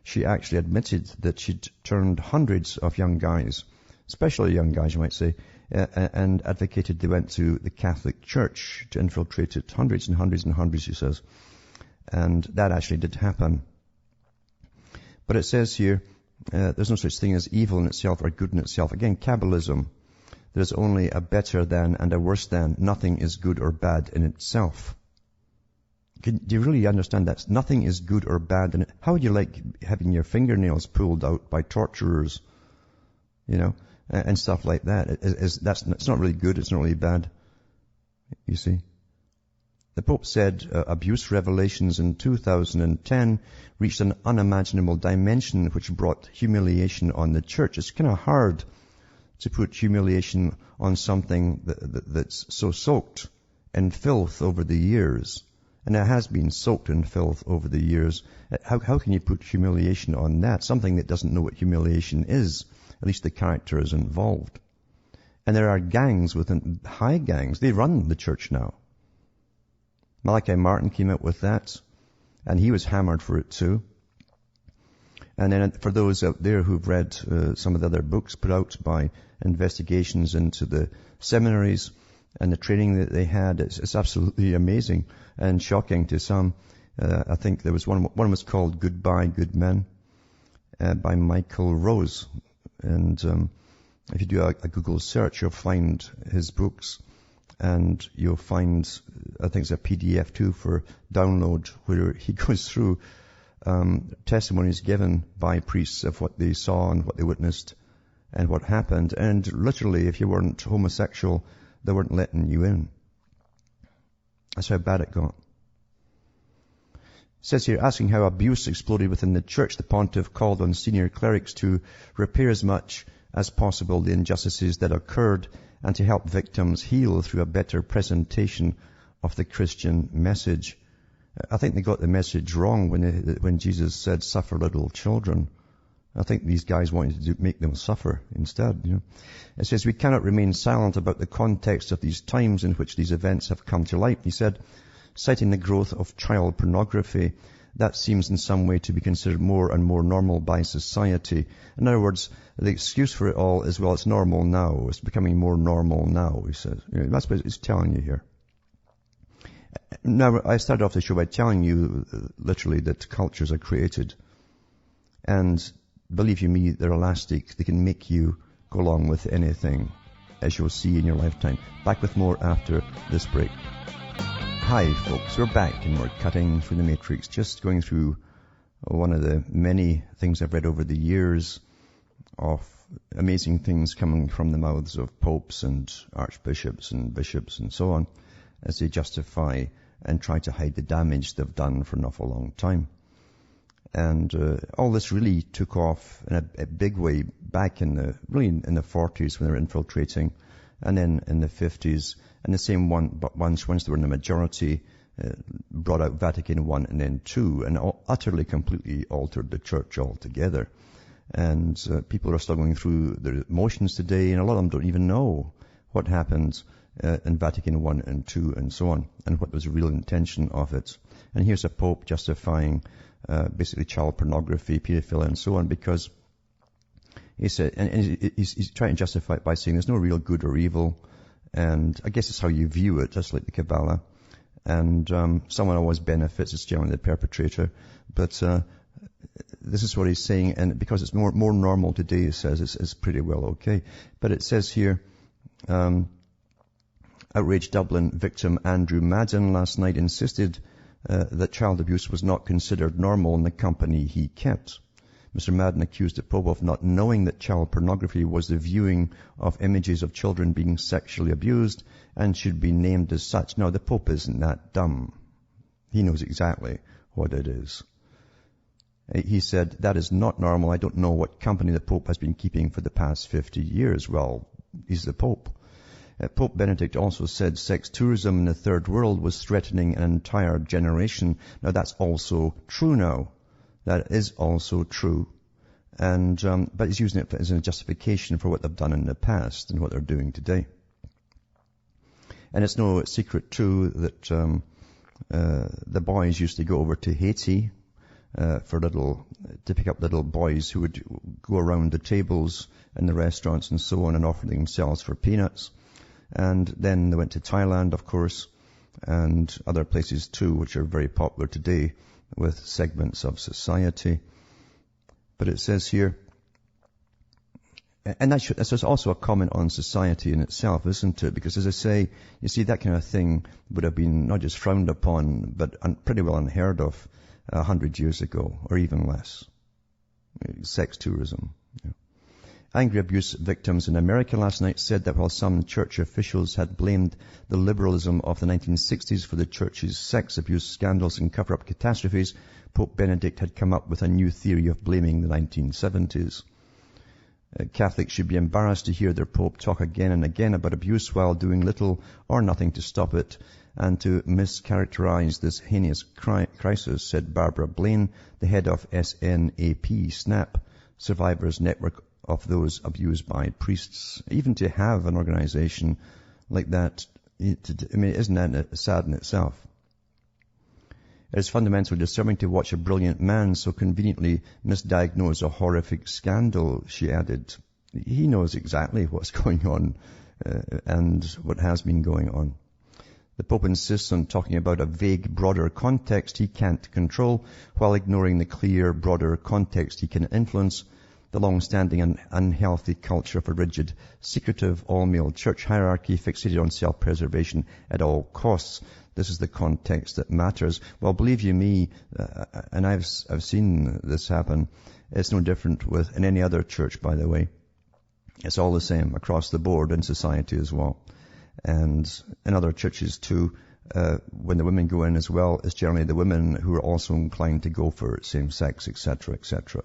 She actually admitted that she'd turned hundreds of young guys, especially young guys, you might say, and advocated they went to the Catholic Church to infiltrate it. Hundreds and hundreds and hundreds, she says. And that actually did happen. But it says here, there's no such thing as evil in itself or good in itself. Again, Kabbalism. There's only a better than and a worse than. Nothing is good or bad in itself. Do you really understand that? Nothing is good or bad in it. How would you like having your fingernails pulled out by torturers, and stuff like that? It's not really good. It's not really bad. You see? The Pope said abuse revelations in 2010 reached an unimaginable dimension which brought humiliation on the church. It's kind of hard to put humiliation on something that's so soaked in filth over the years. And it has been soaked in filth over the years. How can you put humiliation on that? Something that doesn't know what humiliation is. At least the character is involved. And there are gangs within, high gangs. They run the church now. Malachi Martin came out with that. And he was hammered for it too. And then for those out there who've read some of the other books put out by investigations into the seminaries and the training that they had, it's absolutely amazing and shocking to some. I think there was one was called Goodbye, Good Men, by Michael Rose. And if you do a Google search, you'll find his books. And you'll find, I think it's a PDF too for download, where he goes through testimonies given by priests of what they saw and what they witnessed and what happened. And literally, if you weren't homosexual, they weren't letting you in. That's how bad it got. It says here, asking how abuse exploded within the church, the pontiff called on senior clerics to repair as much as possible the injustices that occurred and to help victims heal through a better presentation of the Christian message. I think they got the message wrong when Jesus said, suffer little children. I think these guys wanted to make them suffer instead. It says, we cannot remain silent about the context of these times in which these events have come to light. He said, citing the growth of child pornography, that seems in some way to be considered more and more normal by society. In other words, the excuse for it all is, well, it's normal now. It's becoming more normal now, he says. That's what he's telling you here. Now, I started off the show by telling you literally that cultures are created And believe you me, they're elastic. They can make you go along with anything, as you'll see in your lifetime. Back with more after this break. Hi folks, we're back and we're cutting through the matrix, just going through one of the many things I've read over the years of amazing things coming from the mouths of popes and archbishops and bishops and so on, as they justify and try to hide the damage they've done for an awful long time. And all this really took off in a big way back in the 40s when they were infiltrating, and then in the 50s, and the same one, but once they were in the majority, brought out Vatican I and then II, and utterly, completely altered the church altogether. And people are still going through their motions today, and a lot of them don't even know what happened in Vatican I and II and so on, and what was the real intention of it. And here's a pope justifying basically child pornography, pedophilia and so on, because he said, and he's trying to justify it by saying there's no real good or evil, and I guess it's how you view it, just like the Kabbalah. And someone always benefits, it's generally the perpetrator, but this is what he's saying, and because it's more normal today, he says it's pretty well okay. But it says here, outraged Dublin victim Andrew Madden last night insisted that child abuse was not considered normal in the company he kept. Mr. Madden accused the Pope of not knowing that child pornography was the viewing of images of children being sexually abused and should be named as such. Now, the Pope isn't that dumb. He knows exactly what it is. He said, that is not normal. I don't know what company the Pope has been keeping for the past 50 years. Well, he's the Pope. Pope Benedict also said sex tourism in the third world was threatening an entire generation. Now, that's also true now. That is also true. And but he's using it as a justification for what they've done in the past and what they're doing today. And it's no secret, too, that the boys used to go over to Haiti to pick up little boys who would go around the tables in the restaurants and so on and offer themselves for peanuts. And then they went to Thailand, of course, and other places too, which are very popular today with segments of society. But it says here, and that's also a comment on society in itself, isn't it? Because as I say, you see, that kind of thing would have been not just frowned upon, but pretty well unheard of 100 years ago, or even less. Sex tourism. Yeah. Angry abuse victims in America last night said that while some church officials had blamed the liberalism of the 1960s for the church's sex abuse scandals and cover-up catastrophes, Pope Benedict had come up with a new theory of blaming the 1970s. Catholics should be embarrassed to hear their Pope talk again and again about abuse while doing little or nothing to stop it, and to mischaracterize this heinous crisis, said Barbara Blaine, the head of SNAP, Survivors Network of those abused by priests. Even to have an organization like that, isn't that sad in itself? It is fundamentally disturbing to watch a brilliant man so conveniently misdiagnose a horrific scandal, she added. He knows exactly what's going on and what has been going on. The Pope insists on talking about a vague, broader context he can't control, while ignoring the clear, broader context he can influence. The long-standing and unhealthy culture of a rigid, secretive, all-male church hierarchy fixated on self-preservation at all costs. This is the context that matters. Well, believe you me, and I've seen this happen. It's no different in any other church, by the way. It's all the same across the board in society as well. And in other churches too, when the women go in as well, it's generally the women who are also inclined to go for same-sex, etc.,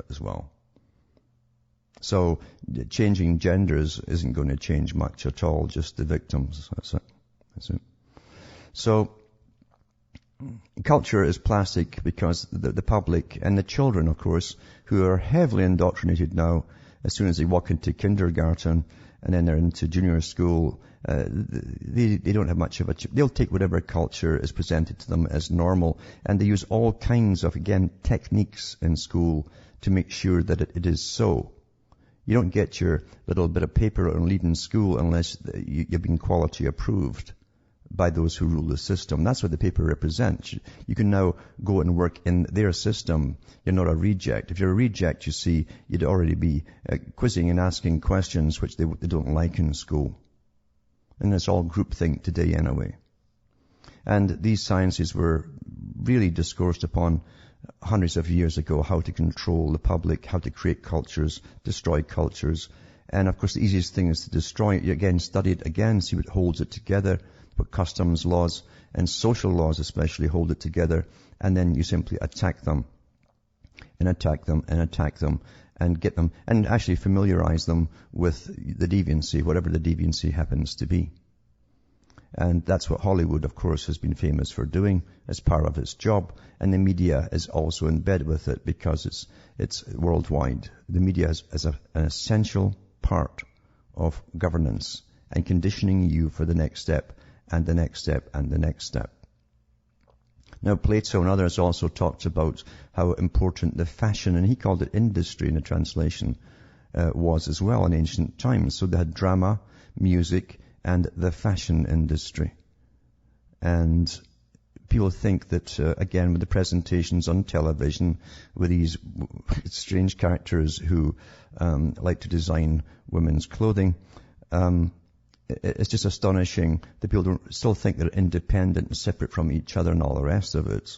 as well. So changing genders isn't going to change much at all, just the victims. That's it. So culture is plastic because the public and the children, of course, who are heavily indoctrinated now, as soon as they walk into kindergarten and then they're into junior school, they don't have much of they'll take whatever culture is presented to them as normal, and they use all kinds of, again, techniques in school to make sure that it is so. You don't get your little bit of paper on lead in school unless you've been quality approved. by those who rule the system. That's what the paper represents. You can now go and work in their system. You're not a reject. If you're a reject, you see, you'd already be quizzing and asking questions which they don't like in school. And it's all groupthink today anyway. And these sciences were really discoursed upon hundreds of years ago, how to control the public, how to create cultures, destroy cultures. And of course, the easiest thing is to destroy it. You again study it again, see what holds it together, what customs laws and social laws especially hold it together. And then you simply attack them and attack them and attack them and get them and actually familiarize them with the deviancy, whatever the deviancy happens to be. And that's what Hollywood, of course, has been famous for doing as part of its job. And the media is also in bed with it because it's worldwide. The media is an essential part of governance and conditioning you for the next step and the next step and the next step. Now, Plato and others also talked about how important the fashion, and he called it industry in the translation, was as well in ancient times. So they had drama, music, and the fashion industry. And people think that, again, with the presentations on television, with these strange characters who like to design women's clothing, it's just astonishing that people still think they're independent and separate from each other and all the rest of it.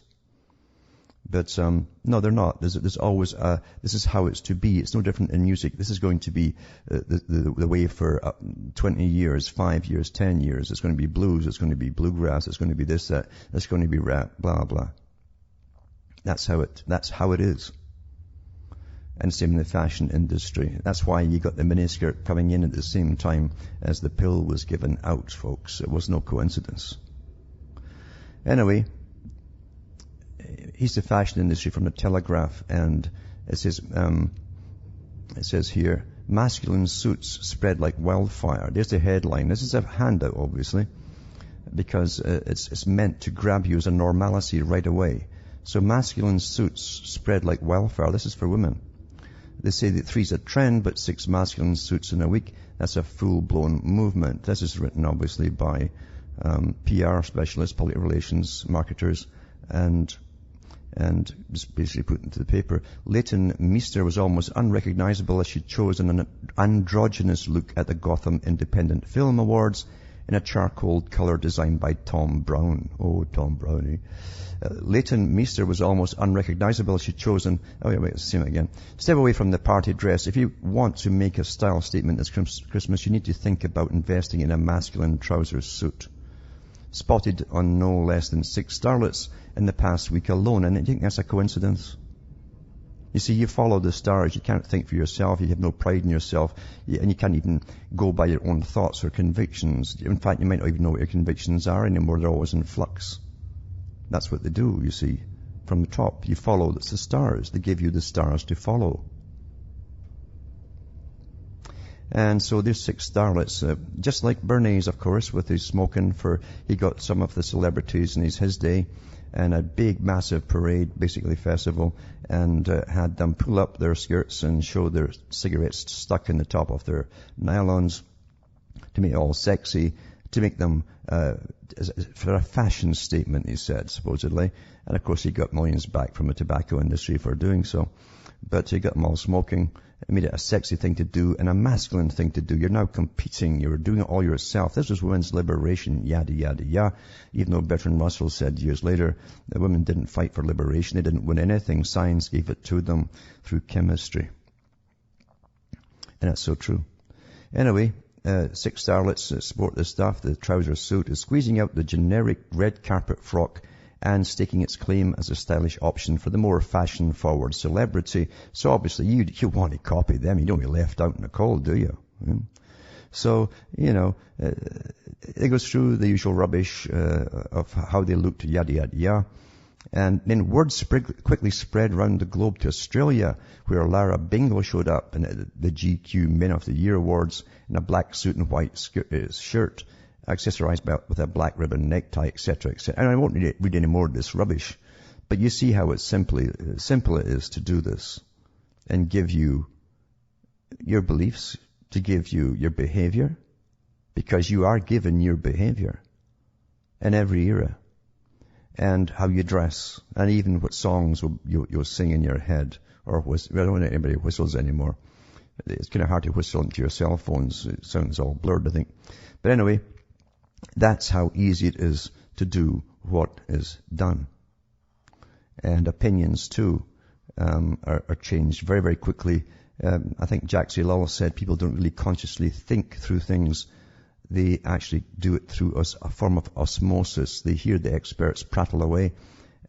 But no, they're not. There's always this is how it's to be. It's no different in music. This is going to be the way for 20 years, 5 years, 10 years. It's going to be blues. It's going to be bluegrass. It's going to be this, that. It's going to be rap. Blah blah. That's how it is. And same in the fashion industry. That's why you got the miniskirt coming in at the same time as the pill was given out, folks. It was no coincidence. Anyway, he's the fashion industry from the Telegraph, and it says here, masculine suits spread like wildfire. There's the headline. This is a handout, obviously, because it's meant to grab you as a normalcy right away. So masculine suits spread like wildfire. This is for women. They say that 3's a trend, but 6 masculine suits in a week, that's a full-blown movement. This is written, obviously, by PR specialists, public relations marketers, and just basically put into the paper. Leighton Meester was almost unrecognizable as she chose an androgynous look at the Gotham Independent Film Awards in a charcoal color designed by Tom Brown. Oh, Tom Brownie. Leighton Meester was almost unrecognizable as she chose an... Oh, yeah, wait, let's see it again. Step away from the party dress. If you want to make a style statement this Christmas, you need to think about investing in a masculine trouser suit. Spotted on no less than 6 starlets in the past week alone. And I think that's a coincidence. You see, you follow the stars. You can't think for yourself. You have no pride in yourself. And you can't even go by your own thoughts or convictions. In fact, you might not even know what your convictions are anymore. They're always in flux. That's what they do, you see. From the top, you follow. That's the stars. They give you the stars to follow. And so there's 6 starlets, just like Bernays, of course, with his smoking he got some of the celebrities in his day, and a big, massive parade, basically festival, and had them pull up their skirts and show their cigarettes stuck in the top of their nylons to make it all sexy, to make them, for a fashion statement, he said, supposedly. And of course he got millions back from the tobacco industry for doing so. But he got them all smoking. It made it a sexy thing to do and a masculine thing to do. You're now competing. You're doing it all yourself. This was women's liberation, yada, yada, yada. Even though Bertrand Russell said years later that women didn't fight for liberation. They didn't win anything. Science gave it to them through chemistry. And that's so true. Anyway, 6 starlets sport this stuff. The trouser suit is squeezing out the generic red carpet frock and staking its claim as a stylish option for the more fashion-forward celebrity. So obviously you want to copy them. You don't be left out in the cold, do you? So, it goes through the usual rubbish of how they looked, yada, yada, yada. And then word quickly spread around the globe to Australia, where Lara Bingo showed up in the GQ Men of the Year Awards in a black suit and white shirt, accessorized with a black ribbon necktie, etc., etc. And I won't read any more of this rubbish, but you see how simple it is to do this and give you your beliefs, to give you your behavior, because you are given your behavior. in every era. And how you dress, and even what songs you'll sing in your head, or whistle. I don't know if anybody whistles anymore. It's kind of hard to whistle into your cell phones. It sounds all blurred, I think. But anyway, that's how easy it is to do what is done. And opinions, too, are changed very, very quickly. I think Jacques Ellul said people don't really consciously think through things. They actually do it through a form of osmosis. They hear the experts prattle away,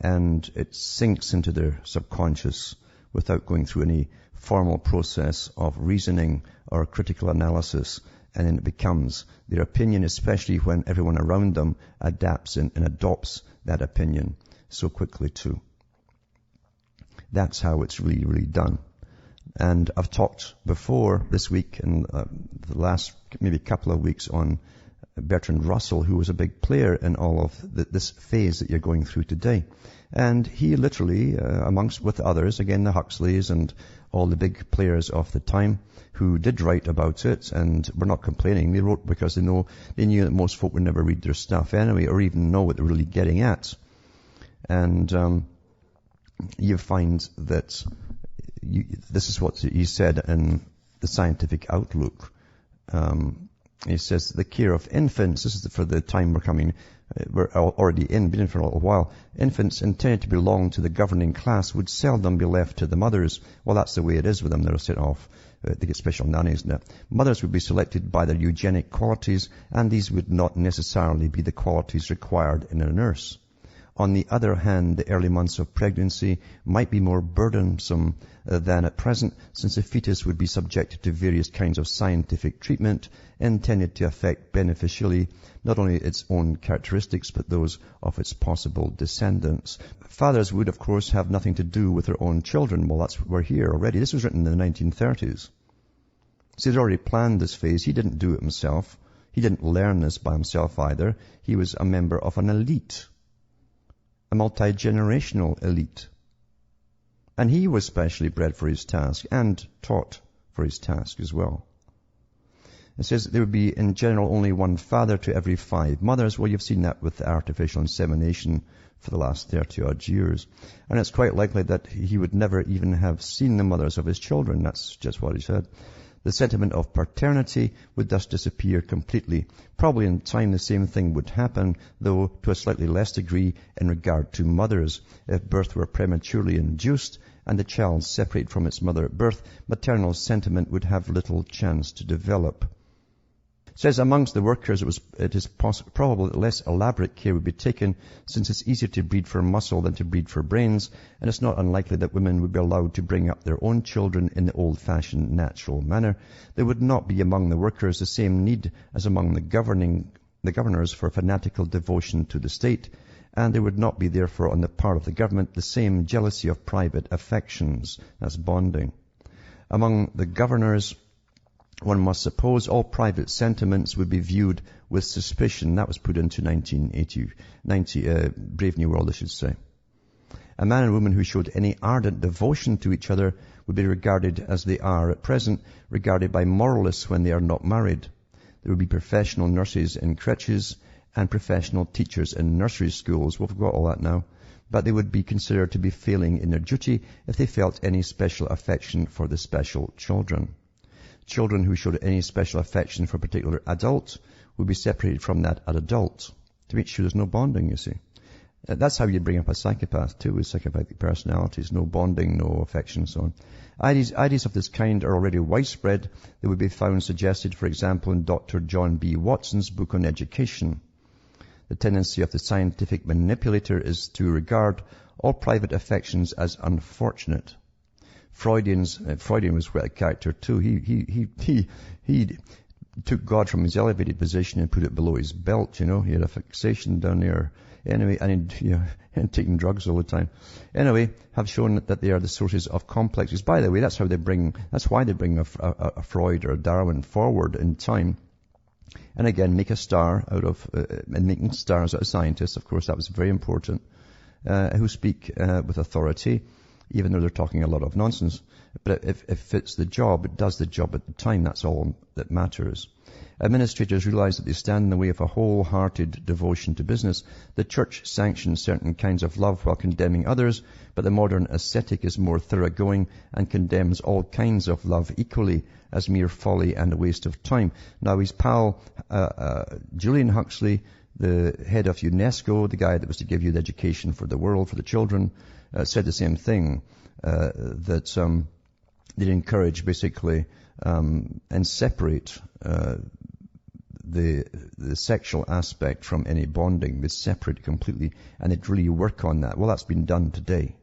and it sinks into their subconscious without going through any formal process of reasoning or critical analysis. And then it becomes their opinion, especially when everyone around them adapts and adopts that opinion so quickly too. That's how it's really, really done. And I've talked before this week and the last maybe couple of weeks on Bertrand Russell, who was a big player in all of this phase that you're going through today. And he literally, with others, again, the Huxleys and all the big players of the time who did write about it and were not complaining. They wrote because they knew that most folk would never read their stuff anyway or even know what they're really getting at. And you find that this is what he said in the Scientific Outlook. He says, the care of infants, this is for the time we're already been in for a little while. Infants intended to belong to the governing class would seldom be left to the mothers. Well, that's the way it is with them. They're sent off. They get special nannies now. Mothers would be selected by their eugenic qualities, and these would not necessarily be the qualities required in a nurse. On the other hand, the early months of pregnancy might be more burdensome than at present, since the fetus would be subjected to various kinds of scientific treatment intended to affect beneficially not only its own characteristics, but those of its possible descendants. Fathers would, of course, have nothing to do with their own children. Well, we're here already. This was written in the 1930s. So he'd already planned this phase. He didn't do it himself. He didn't learn this by himself either. He was a member of an elite. A multi-generational elite. And he was specially bred for his task and taught for his task as well. It says there would be in general only one father to every 5 mothers. Well, you've seen that with artificial insemination for the last 30-odd years. And it's quite likely that he would never even have seen the mothers of his children. That's just what he said. The sentiment of paternity would thus disappear completely. Probably in time the same thing would happen, though to a slightly less degree in regard to mothers. If birth were prematurely induced and the child separated from its mother at birth, maternal sentiment would have little chance to develop. It says amongst the workers it is probable that less elaborate care would be taken, since it's easier to breed for muscle than to breed for brains, and it's not unlikely that women would be allowed to bring up their own children in the old-fashioned natural manner. There would not be among the workers the same need as among the governors for fanatical devotion to the state, and there would not be therefore on the part of the government the same jealousy of private affections. That's bonding. Among the governors, one must suppose all private sentiments would be viewed with suspicion. That was put into 1990, Brave New World, I should say. A man and woman who showed any ardent devotion to each other would be regarded as they are at present, regarded by moralists when they are not married. There would be professional nurses in creches and professional teachers in nursery schools. We've got all that now. But they would be considered to be failing in their duty if they felt any special affection for the special children. Children who showed any special affection for a particular adult would be separated from that adult to make sure there's no bonding, you see. That's how you bring up a psychopath too, with psychopathic personalities. No bonding, no affection, so on. Ideas of this kind are already widespread. They would be found suggested, for example, in Dr. John B. Watson's book on education. The tendency of the scientific manipulator is to regard all private affections as unfortunate. Freudian was quite a character too. He took God from his elevated position and put it below his belt, you know. He had a fixation down there. Anyway, and taking drugs all the time. Anyway, have shown that they are the sources of complexes. By the way, that's why they bring a Freud or a Darwin forward in time. And again, make a star out of, and making stars out of scientists. Of course, that was very important, who speak with authority. even though they're talking a lot of nonsense. But if it's the job, it does the job at the time. That's all that matters. Administrators realize that they stand in the way of a wholehearted devotion to business. The church sanctions certain kinds of love while condemning others, but the modern ascetic is more thoroughgoing and condemns all kinds of love equally as mere folly and a waste of time. Now his pal, Julian Huxley, the head of UNESCO, the guy that was to give you the education for the world, for the children, said the same thing, that they'd encourage basically and separate the sexual aspect from any bonding. They separate it completely, and they'd really work on that. Well, that's been done today.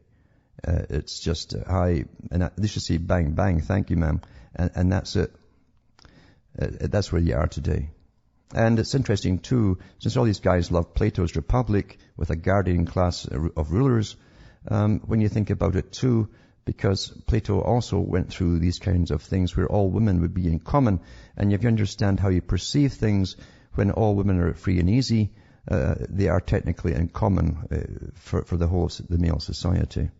It's just they should say bang, bang, thank you, ma'am. And that's it. That's where you are today. And it's interesting too, since all these guys love Plato's Republic with a guardian class of rulers, when you think about it too, because Plato also went through these kinds of things where all women would be in common. And if you understand how you perceive things, when all women are free and easy, they are technically in common for the whole of the male society.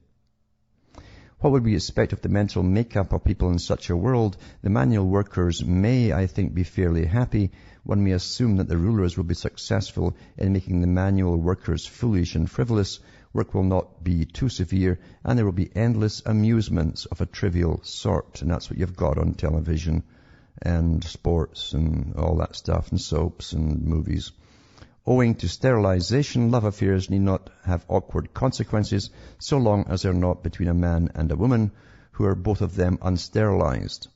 What would we expect of the mental makeup of people in such a world? The manual workers may, I think, be fairly happy. One may assume that the rulers will be successful in making the manual workers foolish and frivolous. Work will not be too severe, and there will be endless amusements of a trivial sort. And that's what you've got on television and sports and all that stuff, and soaps and movies. Owing to sterilization, love affairs need not have awkward consequences so long as they're not between a man and a woman who are both of them unsterilized.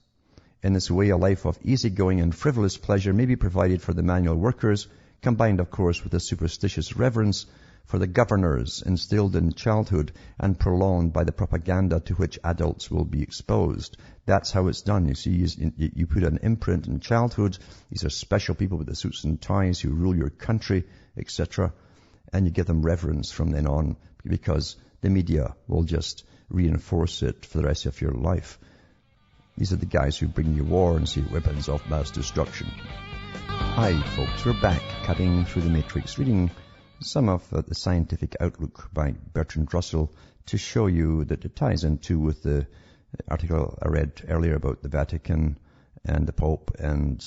In this way, a life of easygoing and frivolous pleasure may be provided for the manual workers, combined, of course, with a superstitious reverence for the governors instilled in childhood and prolonged by the propaganda to which adults will be exposed. That's how it's done. You see, you put an imprint in childhood. These are special people with the suits and ties who rule your country, etc. And you give them reverence from then on, because the media will just reinforce it for the rest of your life. These are the guys who bring you war and see weapons of mass destruction. Hi, folks. We're back, cutting through the matrix, reading some of the Scientific Outlook by Bertrand Russell to show you that it ties into with the article I read earlier about the Vatican and the Pope and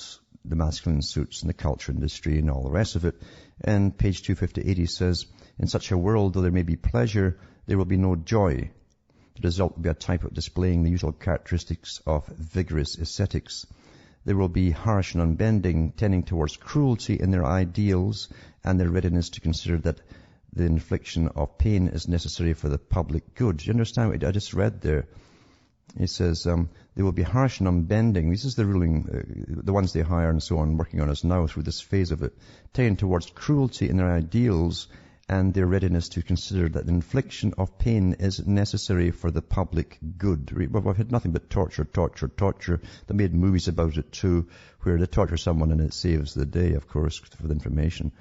the masculine suits and the culture industry and all the rest of it. And page 258 he says, in such a world, though there may be pleasure, there will be no joy. The result will be a type of displaying the usual characteristics of vigorous ascetics. There will be harsh and unbending, tending towards cruelty in their ideals and their readiness to consider that the infliction of pain is necessary for the public good. Do you understand what I just read there? It says, they will be harsh and unbending. This is the ruling, the ones they hire and so on, working on us now through this phase of it, tending towards cruelty in their ideals and their readiness to consider that the infliction of pain is necessary for the public good. Well, we've had nothing but torture. They made movies about it too, where they torture someone and it saves the day, of course, for the information.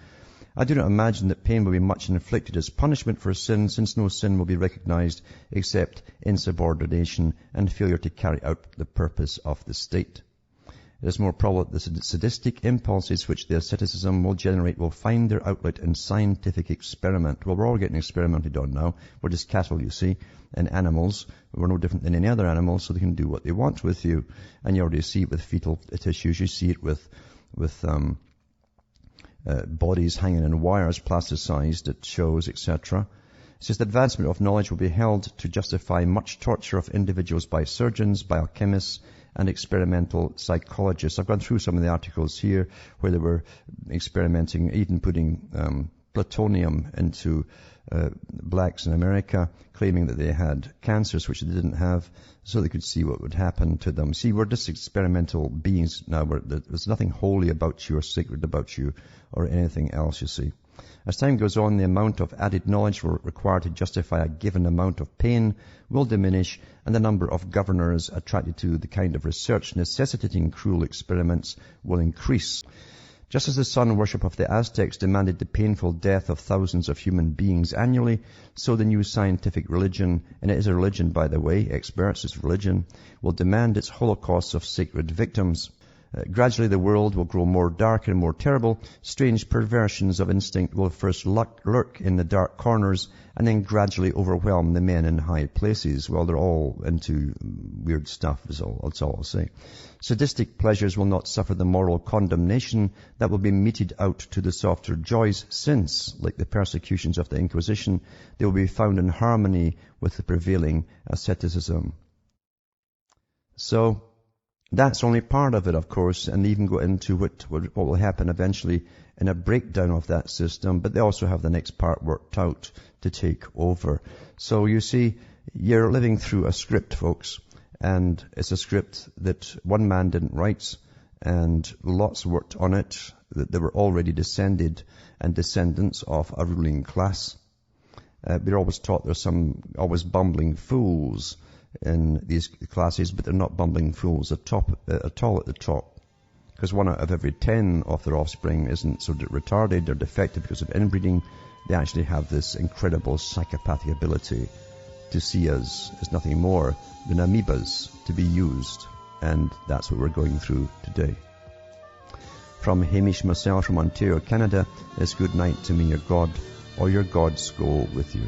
I do not imagine that pain will be much inflicted as punishment for sin, since no sin will be recognized except insubordination and failure to carry out the purpose of the state. It is more probable that the sadistic impulses which the asceticism will generate will find their outlet in scientific experiment. Well, we're all getting experimented on now. We're just cattle, you see, and animals. We're no different than any other animal, so they can do what they want with you. And you already see it with fetal tissues. You see it with bodies hanging in wires, plasticized at shows, etc. It says the advancement of knowledge will be held to justify much torture of individuals by surgeons, biochemists, and experimental psychologists. I've gone through some of the articles here where they were experimenting, even putting plutonium into blacks in America, claiming that they had cancers which they didn't have, so they could see what would happen to them. See, we're just experimental beings now. There's nothing holy about you or sacred about you or anything else, you see. As time goes on, the amount of added knowledge required to justify a given amount of pain will diminish, and the number of governors attracted to the kind of research necessitating cruel experiments will increase. Just as the sun worship of the Aztecs demanded the painful death of thousands of human beings annually, so the new scientific religion, and it is a religion, by the way, experts, it's religion, will demand its holocausts of sacred victims. Gradually the world will grow more dark and more terrible. Strange perversions of instinct will first lurk in the dark corners and then gradually overwhelm the men in high places. Well, they're all into weird stuff, that's all I'll say. Sadistic pleasures will not suffer the moral condemnation that will be meted out to the softer joys, since, like the persecutions of the Inquisition, they will be found in harmony with the prevailing asceticism. So, that's only part of it, of course, and they even go into what will happen eventually in a breakdown of that system, but they also have the next part worked out to take over. So you see, you're living through a script, folks, and it's a script that one man didn't write, and lots worked on it, that they were already descended and descendants of a ruling class. We're always taught there's some always bumbling fools in these classes, but they're not bumbling fools at all at the top. Because 1 out of every 10 of their offspring isn't so retarded or defective because of inbreeding. They actually have this incredible psychopathic ability to see us as nothing more than amoebas to be used. And that's what we're going through today. From Hamish Marcel from Ontario, Canada, it's good night to me, your God, or your gods go with you.